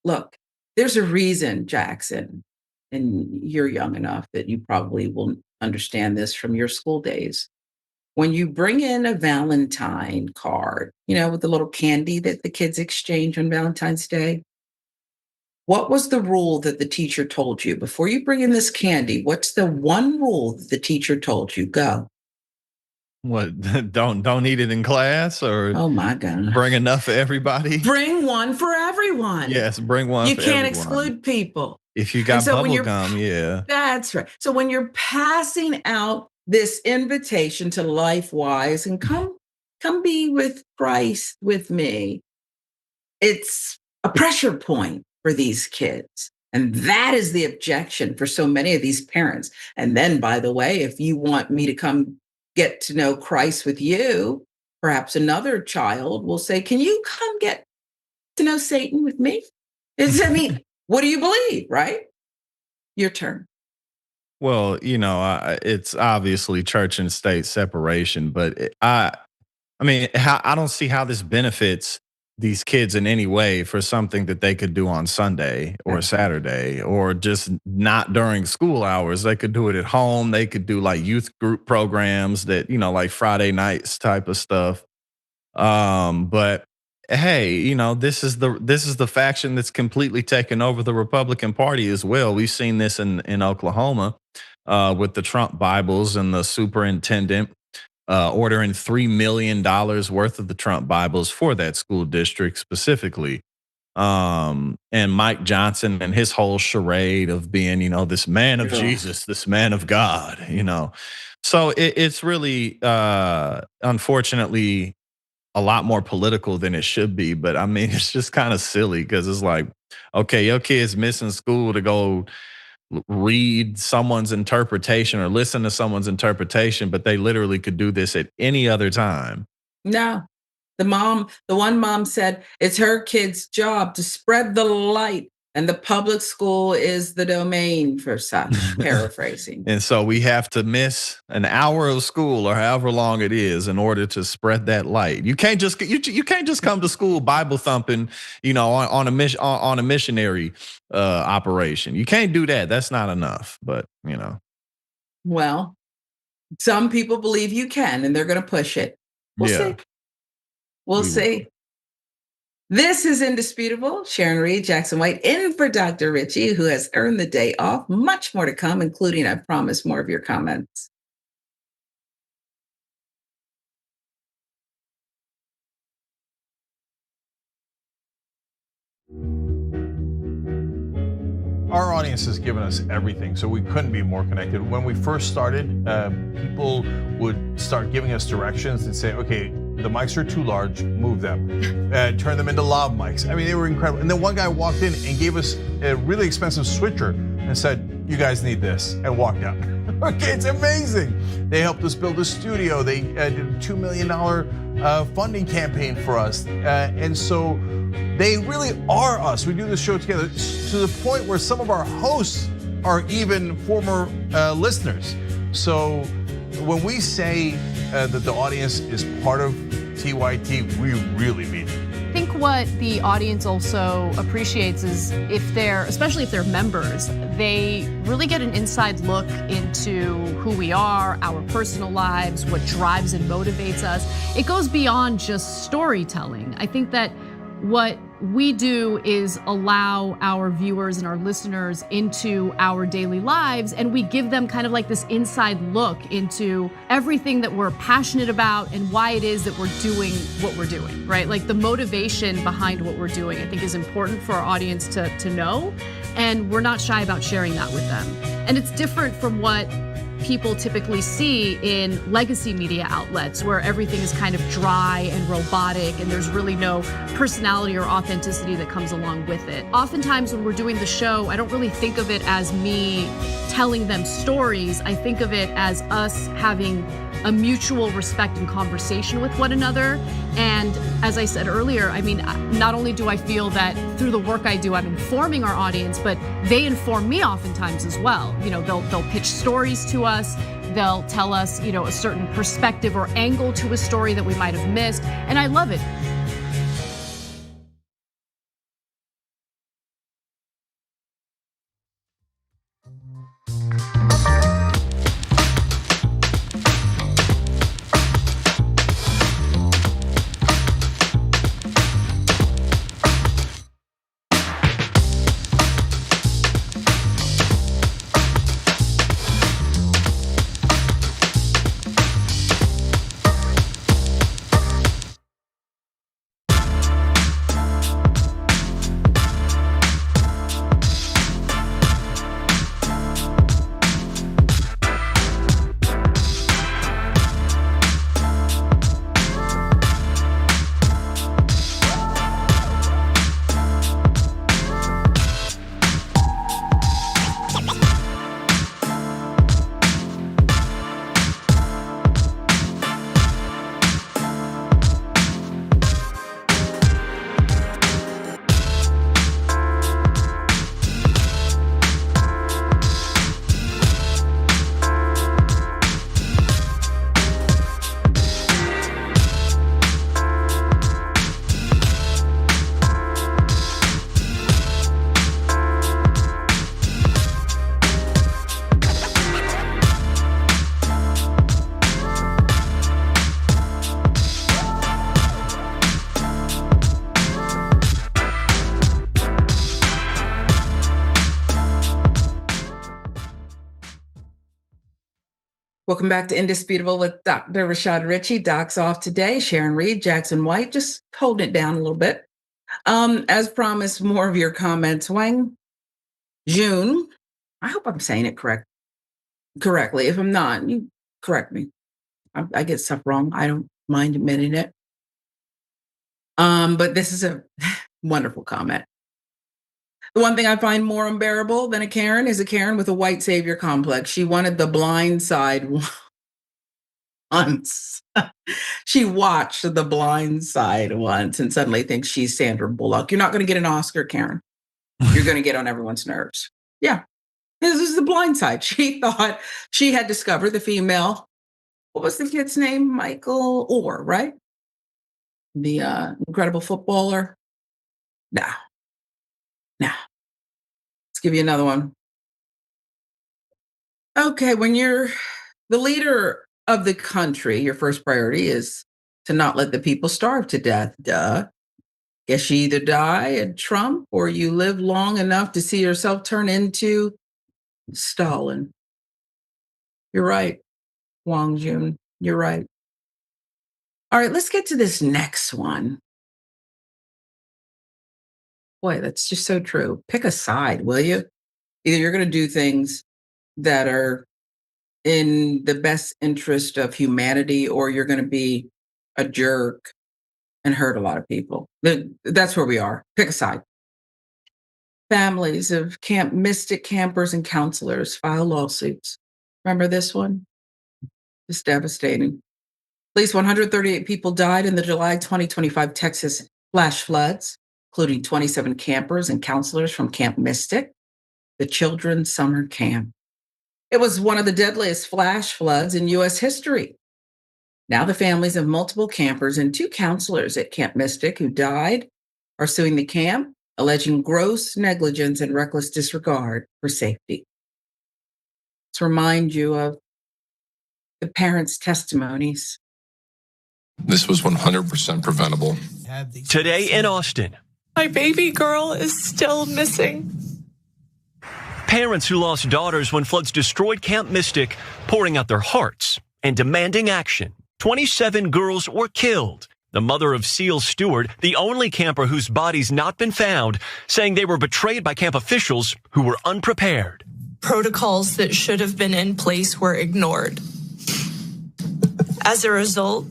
Speaker 1: look, there's a reason, Jackson, and you're young enough that you probably will understand this from your school days. When you bring in a Valentine card, with the little candy that the kids exchange on Valentine's Day, what was the rule that the teacher told you? Before you bring in this candy, what's the one rule that the teacher told you? Go.
Speaker 2: What? Don't eat it in class, or
Speaker 1: Oh my God.
Speaker 2: bring enough for everybody?
Speaker 1: Bring one for everyone.
Speaker 2: Yes, bring one
Speaker 1: You
Speaker 2: for
Speaker 1: can't
Speaker 2: everyone.
Speaker 1: exclude people.
Speaker 2: If you got
Speaker 1: so when
Speaker 2: bubble
Speaker 1: you're-
Speaker 2: gum, yeah.
Speaker 1: That's right. So when you're passing out this invitation to LifeWise and come be with Christ with me, it's a pressure point for these kids. And that is the objection for so many of these parents. And then, by the way, if you want me to come get to know Christ with you, perhaps another child will say, "Can you come get to know Satan with me?" What do you believe, right? Your turn.
Speaker 2: Well, it's obviously church and state separation, but I mean, I don't see how this benefits these kids in any way for something that they could do on Sunday or Saturday, or just not during school hours. They could do it at home. They could do like youth group programs that, like Friday nights type of stuff. But hey, this is the faction that's completely taken over the Republican Party as well. We've seen this in Oklahoma with the Trump Bibles and the superintendent ordering $3 million worth of the Trump Bibles for that school district specifically. And Mike Johnson and his whole charade of being, this man of Jesus, this man of God. So it's really, unfortunately, a lot more political than it should be. But I mean, it's just kind of silly because it's like, okay, your kid's missing school to go read someone's interpretation or listen to someone's interpretation, but they literally could do this at any other time.
Speaker 1: No. The one mom said it's her kid's job to spread the light And the public school is the domain for such, paraphrasing.
Speaker 2: And so we have to miss an hour of school or however long it is in order to spread that light. You can't just you can't just come to school Bible thumping, on a missionary operation. You can't do that. That's not enough. But
Speaker 1: Well, some people believe you can, and they're going to push it. We'll see. We'll see. This is Indisputable. Sharon Reed, Jackson White, in for Dr. Richie, who has earned the day off. Much more to come, including, I promise, more of your comments.
Speaker 4: Our audience has given us everything, so we couldn't be more connected. When we first started, people would start giving us directions and say, okay, the mics are too large, move them. Turn them into lav mics. I mean, they were incredible. And then one guy walked in and gave us a really expensive switcher and said, you guys need this, and walked out. Okay, it's amazing. They helped us build a studio. They did a $2 million funding campaign for us. And so they really are us. We do this show together to the point where some of our hosts are even former listeners. So when we say that the audience is part of TYT, we really mean it.
Speaker 16: I think what the audience also appreciates is especially if they're members, they really get an inside look into who we are, our personal lives, what drives and motivates us. It goes beyond just storytelling. I think that what we do is allow our viewers and our listeners into our daily lives, and we give them kind of like this inside look into everything that we're passionate about and why it is that we're doing what we're doing, right? Like the motivation behind what we're doing, I think is important for our audience to know, and we're not shy about sharing that with them. And it's different from what people typically see in legacy media outlets where everything is kind of dry and robotic and there's really no personality or authenticity that comes along with it. Oftentimes when we're doing the show, I don't really think of it as me telling them stories. I think of it as us having a mutual respect and conversation with one another. And as I said earlier, I mean, not only do I feel that through the work I do, I'm informing our audience, but they inform me oftentimes as well. They'll pitch stories to us. They'll tell us, a certain perspective or angle to a story that we might have missed. And I love it. Welcome back to Indisputable with Dr. Rashad Ritchie. Doc's off today. Sharon Reed, Jackson White, just holding it down a little bit. As promised, more of your comments. Wang June, I hope I'm saying it correctly. If I'm not, you correct me. I get stuff wrong. I don't mind admitting it. But this is a wonderful comment. The one thing I find more unbearable than a Karen is a Karen with a white savior complex. She wanted The Blind Side once. She watched The Blind Side once and suddenly thinks she's Sandra Bullock. You're not going to get an Oscar, Karen.
Speaker 1: you're going to get on everyone's nerves. Yeah. This is the blind side. She thought she had discovered the female. What was the kid's name? Michael Orr, right? The incredible footballer. Nah. Let's give you another one. Okay, when you're the leader of the country, your first priority is to not let the people starve to death. Duh. Guess you either die a Trump or you live long enough to see yourself turn into Stalin. You're right, Wang Jun. You're right. All right, let's get to this next one. Boy, that's just so true. Pick a side, will you? Either you're going to do things that are in the best interest of humanity, or you're going to be a jerk and hurt a lot of people. That's where we are. Pick a side. Families of Camp Mystic campers and counselors file lawsuits. Remember this one? It's devastating. At least 138 people died in the July 2025 Texas flash floods, including 27 campers and counselors from Camp Mystic, the children's summer camp. It was one of the deadliest flash floods in U.S. history. Now the families of multiple campers and 2 counselors at Camp Mystic who died are suing the camp, alleging gross negligence and reckless disregard for safety. Let's remind you of the parents' testimonies.
Speaker 17: This was 100% preventable.
Speaker 18: Today in Austin,
Speaker 19: my baby girl is still missing.
Speaker 18: Parents who lost daughters when floods destroyed Camp Mystic pouring out their hearts and demanding action. 27 girls were killed. The mother of Seal Stewart, the only camper whose body's not been found, saying they were betrayed by camp officials who were unprepared.
Speaker 19: Protocols that should have been in place were ignored. As a result,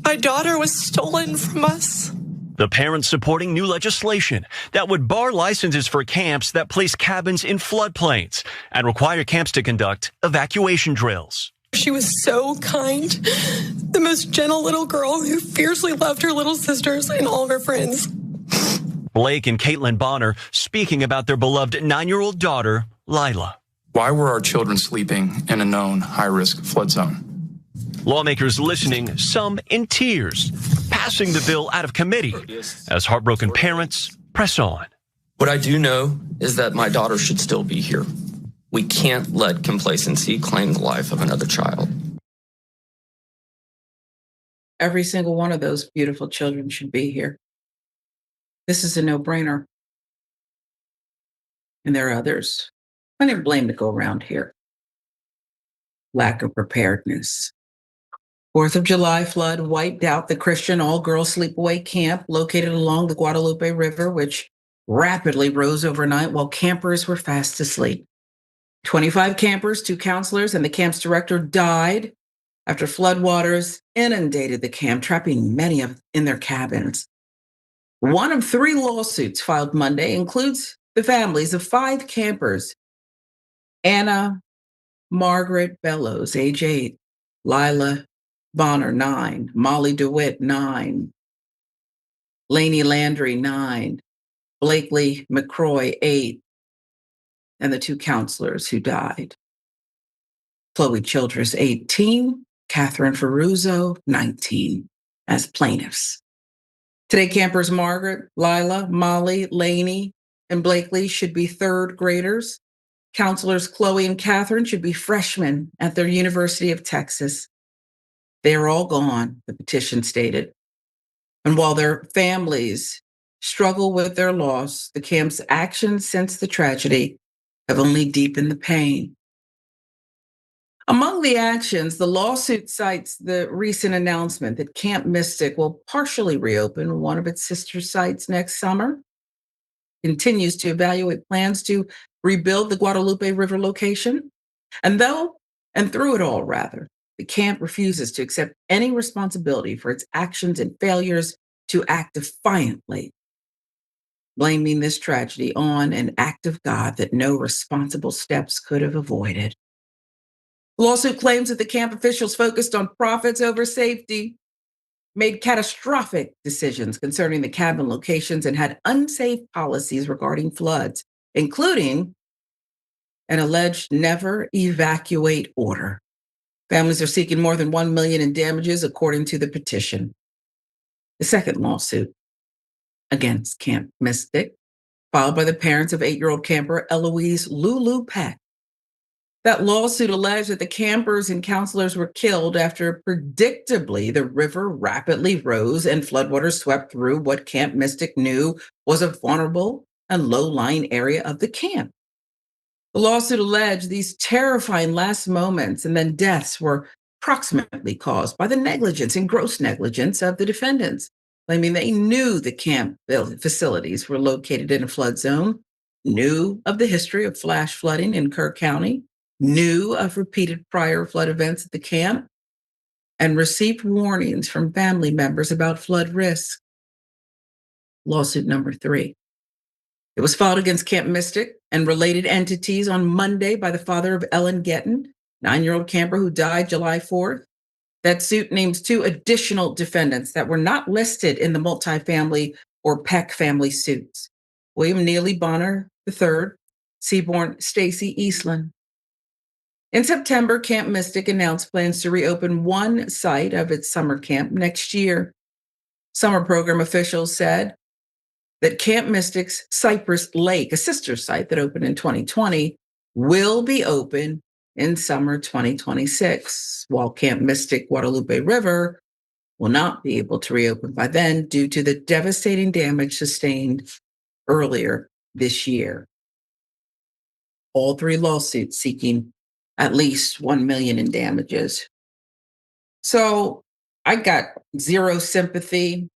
Speaker 19: my daughter was stolen from us.
Speaker 18: The parents supporting new legislation that would bar licenses for camps that place cabins in floodplains and require camps to conduct evacuation drills.
Speaker 19: She was so kind, the most gentle little girl who fiercely loved her little sisters and all of her friends.
Speaker 18: Blake and Caitlin Bonner speaking about their beloved 9-year-old daughter, Lila.
Speaker 17: Why were our children sleeping in a known high-risk flood zone?
Speaker 18: Lawmakers listening, some in tears, passing the bill out of committee as heartbroken parents press on.
Speaker 20: What I do know is that my daughter should still be here. We can't let complacency claim the life of another child.
Speaker 1: Every single one of those beautiful children should be here. This is a no-brainer. And there are others. Plenty of blame to go around here. Lack of preparedness. 4th of July flood wiped out the Christian all-girls sleepaway camp located along the Guadalupe River, which rapidly rose overnight while campers were fast asleep. 25 campers, 2 counselors, and the camp's director died after floodwaters inundated the camp, trapping many in their cabins. One of 3 lawsuits filed Monday includes the families of 5 campers: Anna Margaret Bellows, age 8, Lila Bonner, 9, Molly DeWitt, 9, Lainey Landry, 9, Blakely McCroy, 8, and the 2 counselors who died. Chloe Childress, 18, Catherine Ferruzzo, 19, as plaintiffs. Today, campers Margaret, Lila, Molly, Lainey, and Blakely should be 3rd graders. Counselors Chloe and Catherine should be freshmen at the University of Texas. They are all gone, the petition stated. And while their families struggle with their loss, the camp's actions since the tragedy have only deepened the pain. Among the actions, the lawsuit cites the recent announcement that Camp Mystic will partially reopen one of its sister sites next summer, continues to evaluate plans to rebuild the Guadalupe River location, and through it all, the camp refuses to accept any responsibility for its actions and failures to act defiantly, blaming this tragedy on an act of God that no responsible steps could have avoided. The lawsuit claims that the camp officials focused on profits over safety, made catastrophic decisions concerning the cabin locations and had unsafe policies regarding floods, including an alleged never evacuate order. Families are seeking more than $1 million in damages, according to the petition. The second lawsuit against Camp Mystic, filed by the parents of 8-year-old camper Eloise Lulu Peck. That lawsuit alleged that the campers and counselors were killed after, predictably, the river rapidly rose and floodwaters swept through what Camp Mystic knew was a vulnerable and low-lying area of the camp. The lawsuit alleged these terrifying last moments and then deaths were proximately caused by the negligence and gross negligence of the defendants, claiming they knew the camp facilities were located in a flood zone, knew of the history of flash flooding in Kerr County, knew of repeated prior flood events at the camp, and received warnings from family members about flood risk. Lawsuit number 3. It was filed against Camp Mystic and related entities on Monday by the father of Ellen Getton, 9-year-old camper who died July 4th. That suit names 2 additional defendants that were not listed in the multifamily or Peck family suits: William Neely Bonner III, Seaborn Stacy Eastland. In September, Camp Mystic announced plans to reopen one site of its summer camp next year. Summer program officials said that Camp Mystic's Cypress Lake, a sister site that opened in 2020, will be open in summer 2026, while Camp Mystic Guadalupe River will not be able to reopen by then due to the devastating damage sustained earlier this year. All 3 lawsuits seeking at least $1 million in damages. So I got zero sympathy.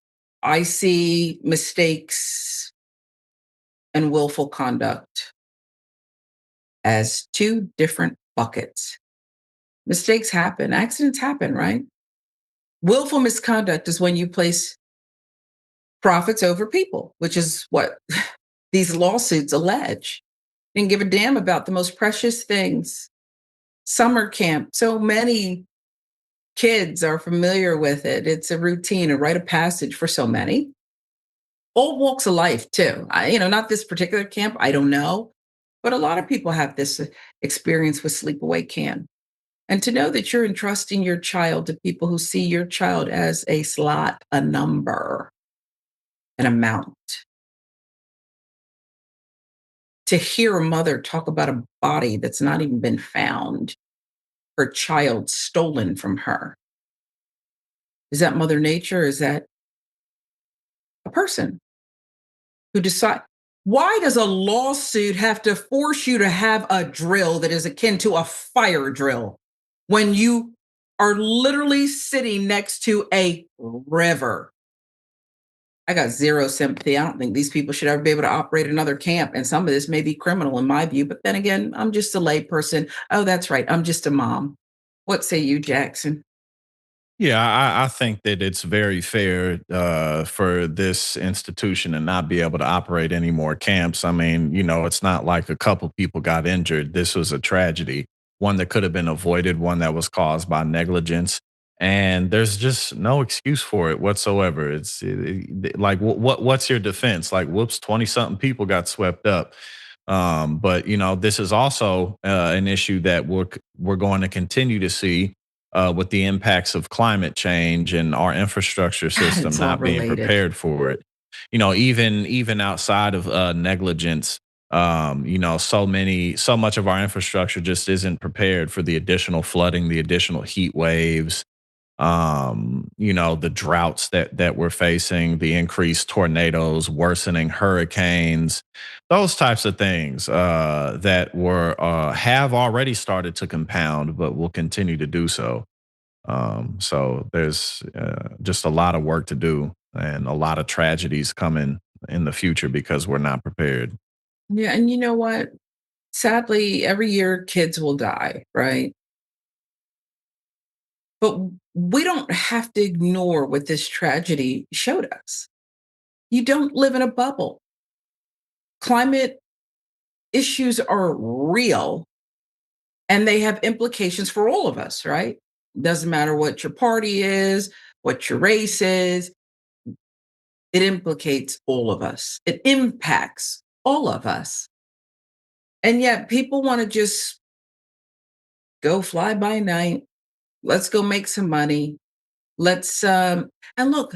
Speaker 1: I see mistakes and willful conduct as 2 different buckets. Mistakes happen, accidents happen, right? Willful misconduct is when you place profits over people, which is what these lawsuits allege. Didn't give a damn about the most precious things. Summer camp, so many kids are familiar with it. It's a routine, a rite of passage for so many. All walks of life, too. Not this particular camp, I don't know. But a lot of people have this experience with sleepaway camp. And to know that you're entrusting your child to people who see your child as a slot, a number, an amount. To hear a mother talk about a body that's not even been found, her child stolen from her. Is that Mother Nature? Or is that a person who decide? Why does a lawsuit have to force you to have a drill that is akin to a fire drill when you are literally sitting next to a river? I got zero sympathy. I don't think these people should ever be able to operate another camp. And some of this may be criminal in my view. But then again, I'm just a lay person. Oh, that's right. I'm just a mom. What say you, Jackson?
Speaker 2: Yeah, I think that it's very fair for this institution to not be able to operate any more camps. I mean, it's not like a couple people got injured. This was a tragedy, one that could have been avoided, one that was caused by negligence. And there's just no excuse for it whatsoever. Like, what's your defense? Like, whoops, 20-something people got swept up. But this is also an issue that we're going to continue to see with the impacts of climate change and our infrastructure system
Speaker 1: It's all
Speaker 2: not being
Speaker 1: related.
Speaker 2: prepared for it. Even outside of negligence, so much of our infrastructure just isn't prepared for the additional flooding, the additional heat waves, the droughts that we're facing, the increased tornadoes, worsening hurricanes, those types of things that have already started to compound, but will continue to do so. So there's just a lot of work to do and a lot of tragedies coming in the future because we're not prepared.
Speaker 1: Yeah, and you know what? Sadly, every year kids will die, right? But we don't have to ignore what this tragedy showed us. You don't live in a bubble. Climate issues are real and they have implications for all of us, right? Doesn't matter what your party is, what your race is. It implicates all of us. It impacts all of us. And yet people want to just go fly by night. Let's go make some money. Let's and look,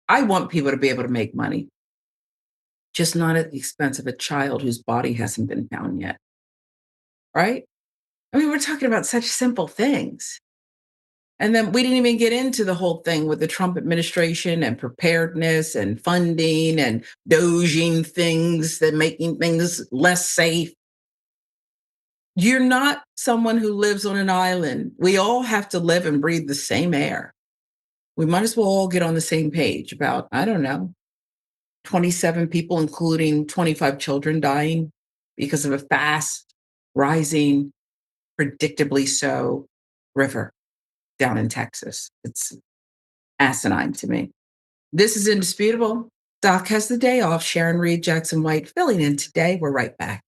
Speaker 1: I want people to be able to make money, just not at the expense of a child whose body hasn't been found yet. Right? I mean, we're talking about such simple things. And then we didn't even get into the whole thing with the Trump administration and preparedness and funding and doging things that making things less safe. You're not someone who lives on an island. We all have to live and breathe the same air. We might as well all get on the same page about, I don't know, 27 people, including 25 children dying because of a fast rising, predictably so, river down in Texas. It's asinine to me. This is Indisputable. Doc has the day off. Sharon Reed, Jackson White filling in today. We're right back.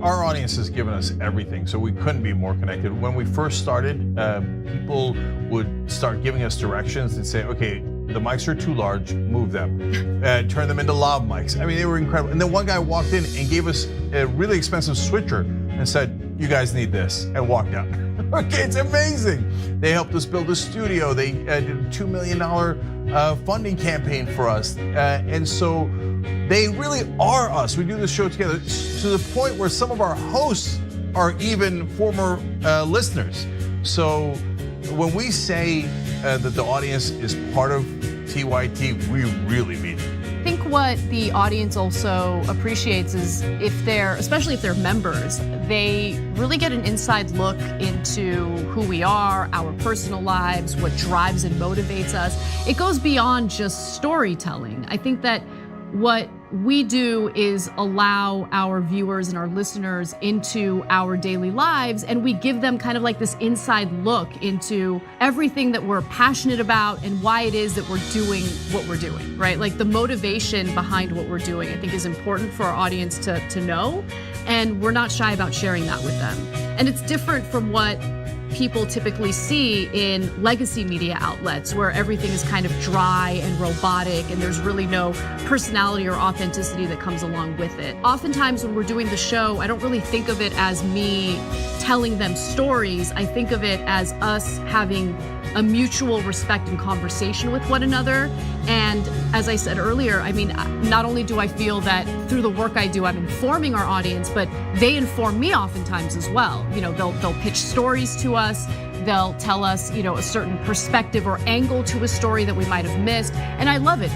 Speaker 4: Our audience has given us everything, so we couldn't be more connected. When we first started, people would start giving us directions and say, okay, the mics are too large, move them. Turn them into lav mics. I mean, they were incredible. And then one guy walked in and gave us a really expensive switcher and said, you guys need this, and walked out. Okay, it's amazing. They helped us build a studio. They did a $2 million funding campaign for us. And so they really are us. We do this show together to the point where some of our hosts are even former listeners. So when we say that the audience is part of TYT, we really mean it.
Speaker 16: I think what the audience also appreciates is especially if they're members, they really get an inside look into who we are, our personal lives, what drives and motivates us. It goes beyond just storytelling. I think that what we do is allow our viewers and our listeners into our daily lives, and we give them kind of like this inside look into everything that we're passionate about and why it is that we're doing what we're doing, right? Like the motivation behind what we're doing, I think is important for our audience to know, and we're not shy about sharing that with them. And it's different from what people typically see in legacy media outlets where everything is kind of dry and robotic and there's really no personality or authenticity that comes along with it. Oftentimes when we're doing the show, I don't really think of it as me telling them stories. I think of it as us having a mutual respect and conversation with one another. And as I said earlier, I mean, not only do I feel that through the work I do, I'm informing our audience, but they inform me oftentimes as well. You know, they'll pitch stories to us. They'll tell us, you know, a certain perspective or angle to a story that we might have missed. And I love it.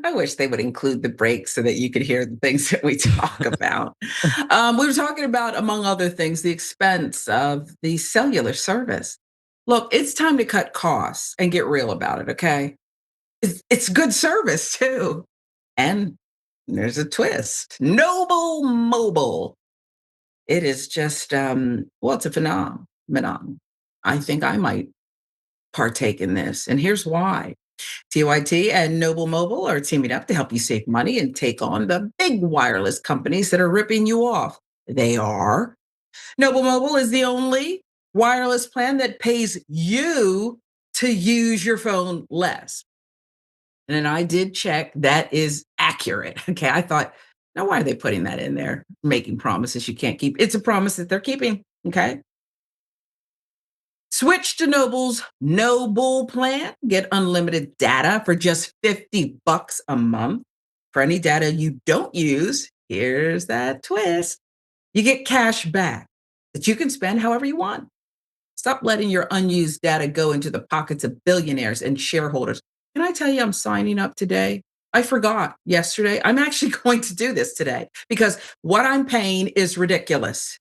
Speaker 1: I wish they would include the breaks so that you could hear the things that we talk about. We were talking about, among other things, the expense of the cellular service. Look, it's time to cut costs and get real about it, okay? It's good service too. And there's a twist. Noble Mobile. It is just, it's a phenomenon. I think I might partake in this. And here's why. TYT and Noble Mobile are teaming up to help you save money and take on the big wireless companies that are ripping you off. They are. Noble Mobile is the only wireless plan that pays you to use your phone less. And I did check, that is accurate. Okay, I thought, now why are they putting that in there? Making promises you can't keep. It's a promise that they're keeping, okay? Switch to Noble's Noble plan. Get unlimited data for just $50 a month. For any data you don't use, here's that twist. You get cash back that you can spend however you want. Stop letting your unused data go into the pockets of billionaires and shareholders. Can I tell you I'm signing up today? I forgot yesterday. I'm actually going to do this today because what I'm paying is ridiculous.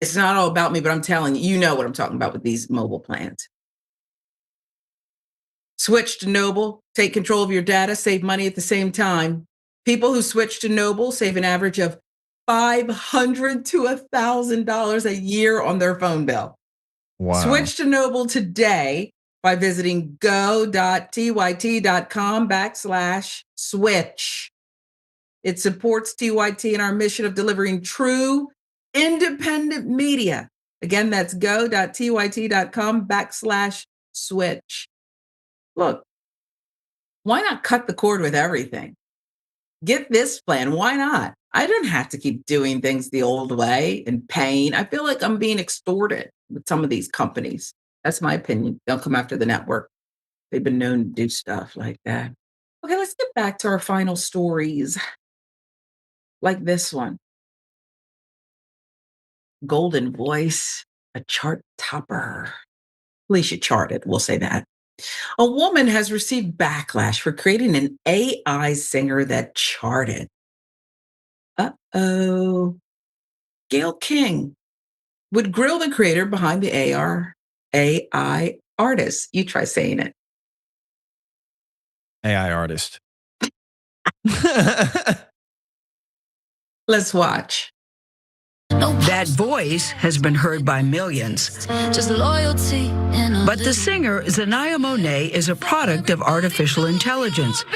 Speaker 1: It's not all about me, but I'm telling you, you know what I'm talking about with these mobile plans. Switch to Noble, take control of your data, save money at the same time. People who switch to Noble save an average of $500 to $1,000 a year on their phone bill.
Speaker 2: Wow.
Speaker 1: Switch to Noble today by visiting go.tyt.com/switch. It supports TYT in our mission of delivering true independent media. Again, that's go.tyt.com/switch. Look, why not cut the cord with everything? Get this plan. Why not? I don't have to keep doing things the old way and paying. I feel like I'm being extorted with some of these companies. That's my opinion. Don't come after the network. They've been known to do stuff like that. Okay, let's get back to our final stories. Like this one. Golden Voice, a chart topper. At least you charted, we'll say that. A woman has received backlash for creating an AI singer that charted. Uh-oh. Gayle King would grill the creator behind the AI artist. You try saying it.
Speaker 2: AI artist.
Speaker 1: Let's watch.
Speaker 21: That voice has been heard by millions. Just loyalty. But the singer Zanaya Monet is a product of artificial intelligence.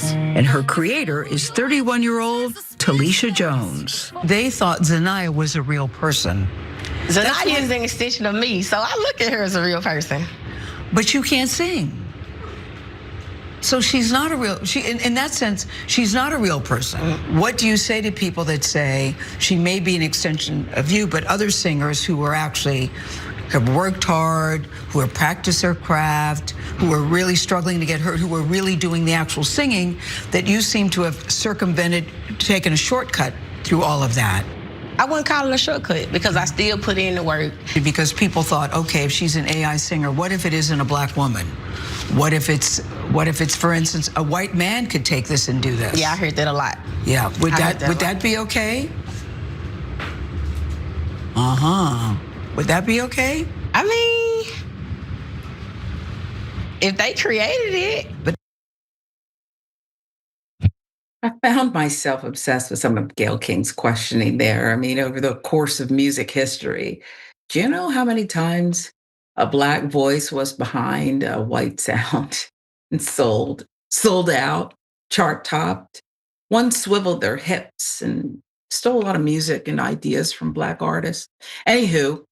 Speaker 21: And her creator is 31-year-old Talisha Jones.
Speaker 22: They thought Zanaya was a real person.
Speaker 9: Zanaya is an extension of me, so I look at her as a real person.
Speaker 22: But you can't sing. So she's not a real, in that sense, she's not a real person. What do you say to people that say she may be an extension of you, but other singers who are actually have worked hard, who have practiced their craft, who are really struggling to get heard, who are really doing the actual singing, that you seem to have circumvented, taken a shortcut through all of that?
Speaker 9: I wouldn't call it a shortcut because I still put in the work.
Speaker 22: Because people thought, okay, if she's an AI singer, what if it isn't a black woman? What if it's, for instance, a white man could take this and do this?
Speaker 9: Yeah, I heard that a lot.
Speaker 22: Yeah, would that be okay? Would that be okay?
Speaker 9: I mean, if they created it.
Speaker 22: But
Speaker 1: I found myself obsessed with some of Gayle King's questioning there. I mean, over the course of music history, do you know how many times a black voice was behind a white sound and sold out, chart topped? One swiveled their hips and stole a lot of music and ideas from black artists. Anywho,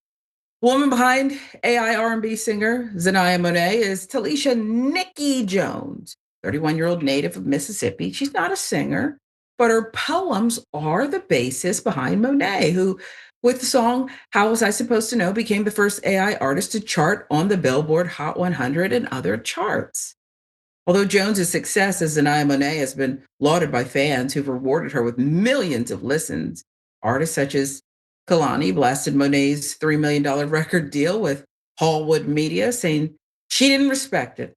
Speaker 1: woman behind AI R&B singer Zanaya Monet is Talisha Nikki Jones, 31-year-old native of Mississippi. She's not a singer, but her poems are the basis behind Monet, who, with the song How Was I Supposed to Know, became the first AI artist to chart on the Billboard Hot 100 and other charts. Although Jones's success as Zanaya Monet has been lauded by fans who've rewarded her with millions of listens, artists such as Kalani blasted Monet's $3 million record deal with Hallwood Media, saying she didn't respect it.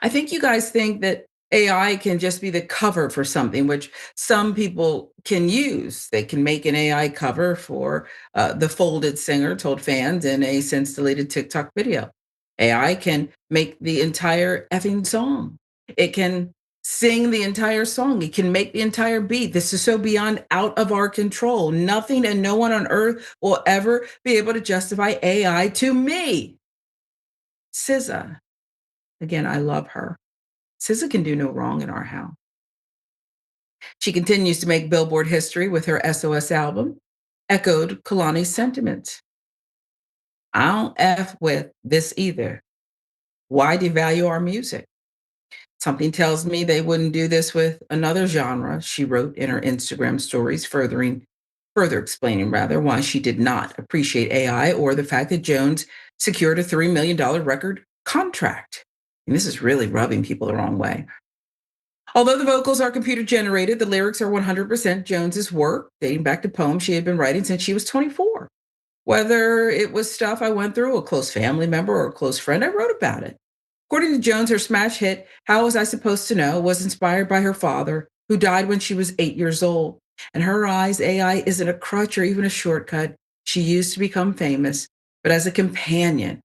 Speaker 1: I think you guys think that AI can just be the cover for something, which some people can use. They can make an AI cover for The Folded Singer, told fans in a since deleted TikTok video. AI can make the entire effing song. It can sing the entire song. It can make the entire beat. This is so beyond out of our control. Nothing and no one on earth will ever be able to justify AI to me. SZA. Again, I love her. SZA can do no wrong in our house. She continues to make Billboard history with her SOS album, echoed Kalani's sentiments. I don't F with this either. Why devalue our music? Something tells me they wouldn't do this with another genre, she wrote in her Instagram stories, further explaining why she did not appreciate AI or the fact that Jones secured a $3 million record contract. And this is really rubbing people the wrong way. Although the vocals are computer generated, the lyrics are 100% Jones's work, dating back to poems she had been writing since she was 24. Whether it was stuff I went through, a close family member, or a close friend, I wrote about it. According to Jones, her smash hit, How Was I Supposed to Know, was inspired by her father, who died when she was 8 years old. In her eyes, AI isn't a crutch or even a shortcut. she used to become famous, but as a companion,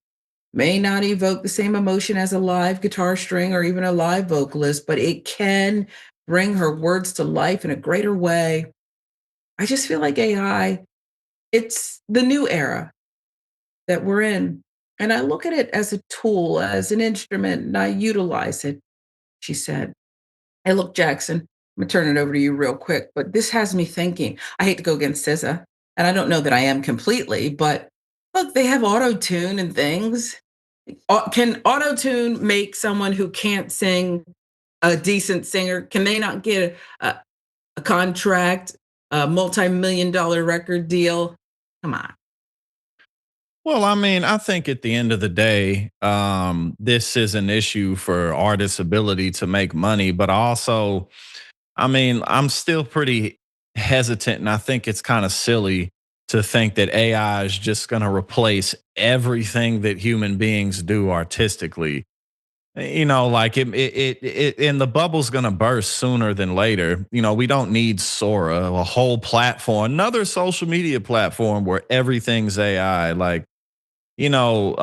Speaker 1: may not evoke the same emotion as a live guitar string or even a live vocalist, but it can bring her words to life in a greater way. I just feel like AI, it's the new era that we're in. And I look at it as a tool, as an instrument, and I utilize it, she said. Hey, look, Jackson, I'm gonna turn it over to you real quick, but this has me thinking. I hate to go against SZA, and I don't know that I am completely, but look, they have auto tune and things. Can auto tune make someone who can't sing a decent singer? Can they not get a contract, a multi-million-dollar record deal? Come on.
Speaker 2: Well, I mean, I think at the end of the day, this is an issue for artists' ability to make money, but also, I mean, I'm still pretty hesitant, and I think it's kind of silly to think that AI is just going to replace everything that human beings do artistically. You know, like and the bubble's going to burst sooner than later. You know, we don't need Sora, a whole platform, another social media platform where everything's AI. Like, you know,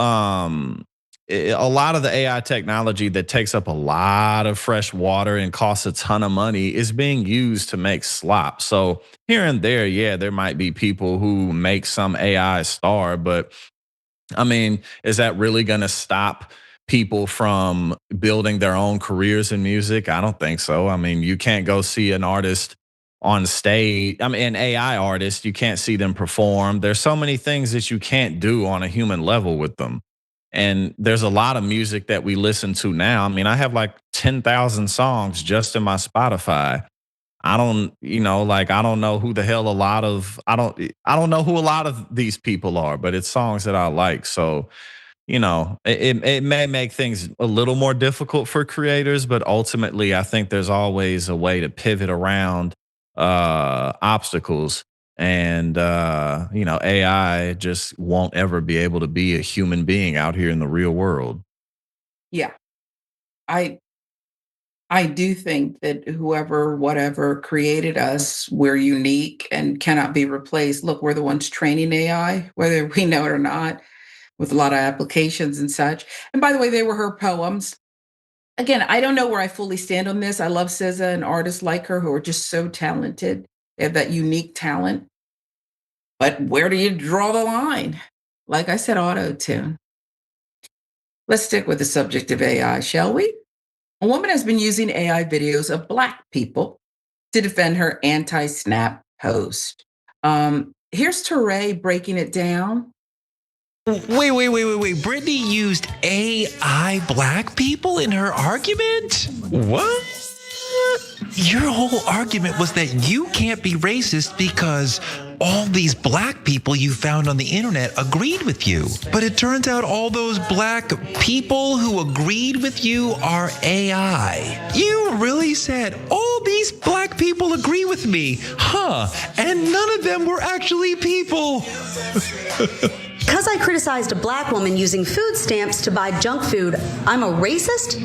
Speaker 2: a lot of the AI technology that takes up a lot of fresh water and costs a ton of money is being used to make slop. So here and there, yeah, there might be people who make some AI star, but I mean, is that really going to stop people from building their own careers in music? I don't think so. I mean, you can't go see an artist on stage. I mean, an AI artist, you can't see them perform. There's so many things that you can't do on a human level with them. And there's a lot of music that we listen to now. I mean, I have like 10,000 songs just in my Spotify. I don't, you know, like I don't know who the hell I don't know who a lot of these people are, but it's songs that I like. So, you know, it may make things a little more difficult for creators, but ultimately I think there's always a way to pivot around obstacles. And you know, AI just won't ever be able to be a human being out here in the real world.
Speaker 1: Yeah. I I do think that whoever, whatever created us, we're unique and cannot be replaced. Look, we're the ones training AI, whether we know it or not, with a lot of applications and such. And by the way, they were her poems. Again, I don't know where I fully stand on this. I love SZA and artists like her who are just so talented. They have that unique talent. But where do you draw the line? Like I said, auto tune. Let's stick with the subject of AI, shall we? A woman has been using AI videos of Black people to defend her anti snap post. Here's Teray breaking it down.
Speaker 6: Wait. Brittany used AI Black people in her argument? What? Your whole argument was that you can't be racist because all these Black people you found on the internet agreed with you. But it turns out all those Black people who agreed with you are AI. You really said, all these Black people agree with me, huh? And none of them were actually people.
Speaker 8: Because I criticized a Black woman using food stamps to buy junk food, I'm a racist?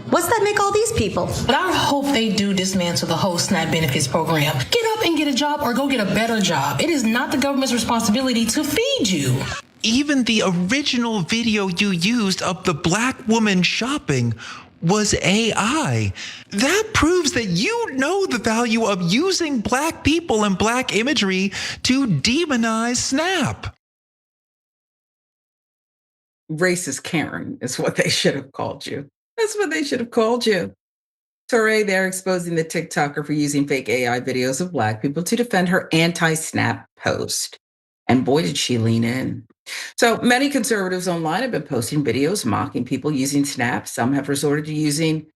Speaker 8: What's that make all these people?
Speaker 10: But I hope they do dismantle the whole SNAP benefits program. Get up and get a job or go get a better job. It is not the government's responsibility to feed you.
Speaker 6: Even the original video you used of the Black woman shopping was AI. That proves that you know the value of using Black people and Black imagery to demonize SNAP.
Speaker 1: Racist Karen is what they should have called you. That's what they should have called you. Touré, they're exposing the TikToker for using fake AI videos of Black people to defend her anti-SNAP post. And boy, did she lean in. So many conservatives online have been posting videos mocking people using SNAP. Some have resorted to using,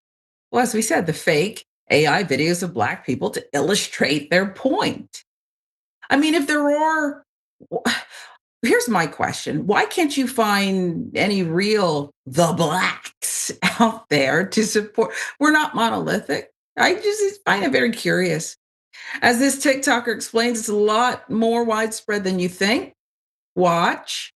Speaker 1: well, as we said, the fake AI videos of Black people to illustrate their point. I mean, if there are... Here's my question. Why can't you find any real the Blacks out there to support? We're not monolithic. I just find it very curious. As this TikToker explains, it's a lot more widespread than you think. Watch.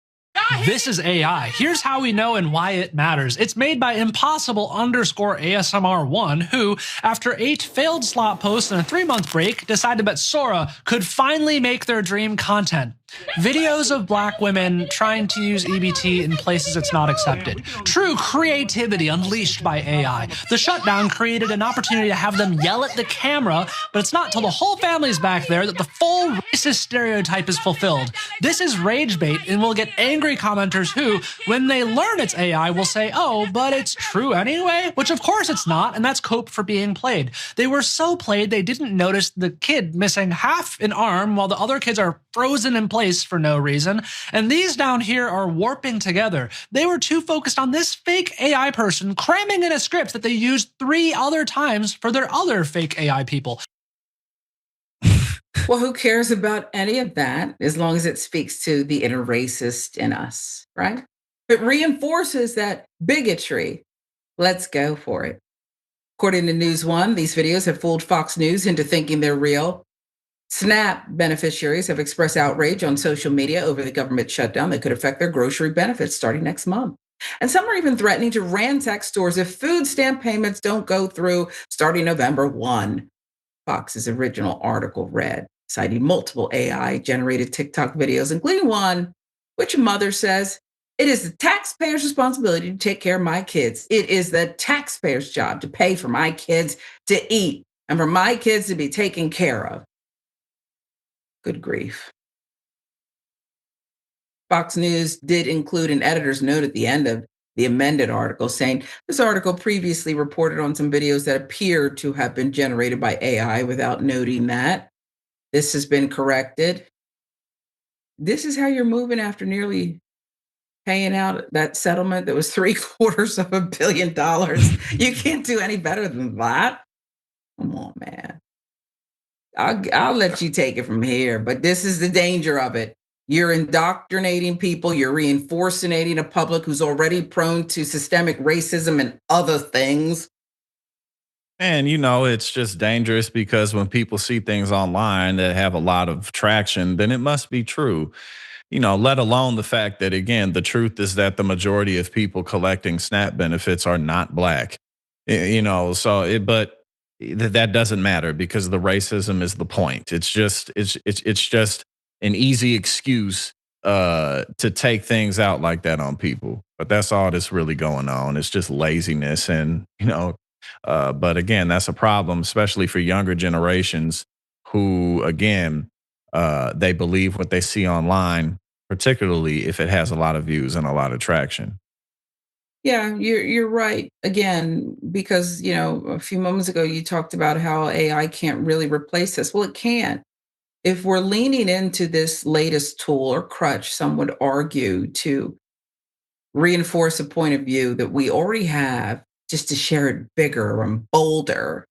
Speaker 23: This is AI. Here's how we know and why it matters. It's made by impossible_ASMR1, who, after 8 failed slot posts and a 3-month break, decided that Sora could finally make their dream content. Videos of black women trying to use EBT in places it's not accepted. True creativity unleashed by AI. The shutdown created an opportunity to have them yell at the camera, but it's not till the whole family's back there that the full racist stereotype is fulfilled. This is rage bait and will get angry commenters who, when they learn it's AI, will say, oh, but it's true anyway, which of course it's not, and that's cope for being played. They were so played they didn't notice the kid missing half an arm while the other kids are frozen in place for no reason, and these down here are warping together. They were too focused on this fake AI person cramming in a script that they used 3 other times for their other fake AI people.
Speaker 1: Well, who cares about any of that as long as it speaks to the inner racist in us, right? It reinforces that bigotry. Let's go for it. According to News One, these videos have fooled Fox News into thinking they're real. SNAP beneficiaries have expressed outrage on social media over the government shutdown that could affect their grocery benefits starting next month. And some are even threatening to ransack stores if food stamp payments don't go through starting November 1. Fox's original article read, citing multiple AI-generated TikTok videos, including one which a mother says, it is the taxpayer's responsibility to take care of my kids. It is the taxpayer's job to pay for my kids to eat and for my kids to be taken care of. Good grief. Fox News did include an editor's note at the end of the amended article saying this article previously reported on some videos that appear to have been generated by AI without noting that. This has been corrected. This is how you're moving after nearly paying out that settlement that was $750 million. You can't do any better than that. Come on, man. I'll let you take it from here, but this is the danger of it. You're indoctrinating people. You're reinforcing a public who's already prone to systemic racism and other things.
Speaker 2: And, it's just dangerous because when people see things online that have a lot of traction, then it must be true. Let alone the fact that, again, the truth is that the majority of people collecting SNAP benefits are not black. But that doesn't matter because the racism is the point. It's just an easy excuse to take things out like that on people. But that's all that's really going on. It's just laziness, and but again, that's a problem, especially for younger generations who, again, they believe what they see online, particularly if it has a lot of views and a lot of traction.
Speaker 1: Yeah, you're right. Again, because a few moments ago you talked about how AI can't really replace us. Well, it can. If we're leaning into this latest tool or crutch, some would argue, to reinforce a point of view that we already have, just to share it bigger and bolder.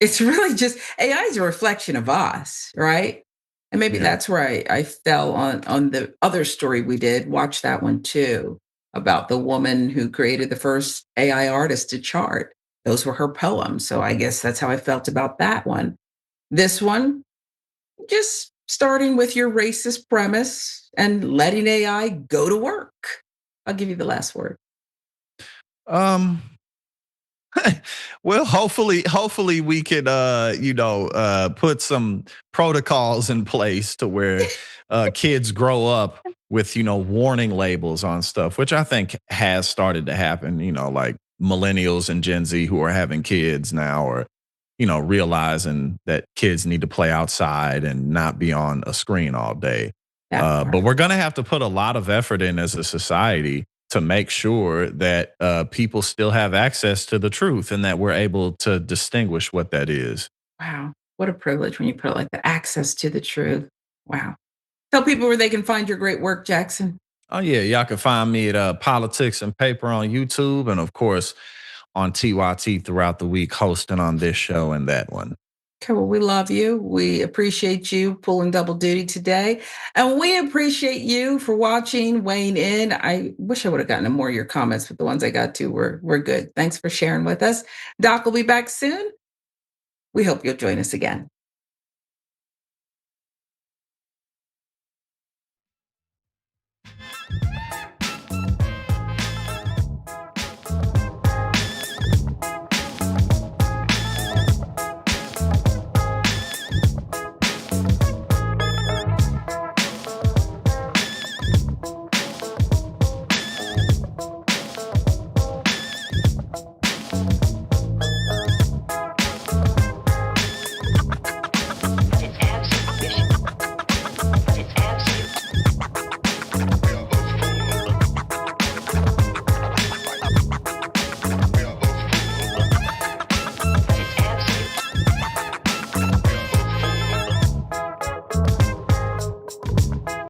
Speaker 1: It's really just AI is a reflection of us, right? And maybe that's where I fell on the other story we did. Watch that one too, about the woman who created the first AI artist to chart. Those were her poems. So I guess that's how I felt about that one. This one, just starting with your racist premise and letting AI go to work. I'll give you the last word.
Speaker 2: Um, well, hopefully we could, put some protocols in place to where kids grow up with, warning labels on stuff, which I think has started to happen. Like millennials and Gen Z who are having kids now, or realizing that kids need to play outside and not be on a screen all day. But we're going to have to put a lot of effort in as a society to make sure that people still have access to the truth and that we're able to distinguish what that is.
Speaker 1: Wow. What a privilege when you put it like that, access to the truth. Wow. Tell people where they can find your great work, Jackson.
Speaker 2: Oh, yeah. Y'all can find me at Politics and Paper on YouTube, and of course on TYT throughout the week, hosting on this show and that one.
Speaker 1: Okay, well, we love you. We appreciate you pulling double duty today. And we appreciate you for watching, weighing in. I wish I would have gotten to more of your comments, but the ones I got to were good. Thanks for sharing with us. Doc will be back soon. We hope you'll join us again.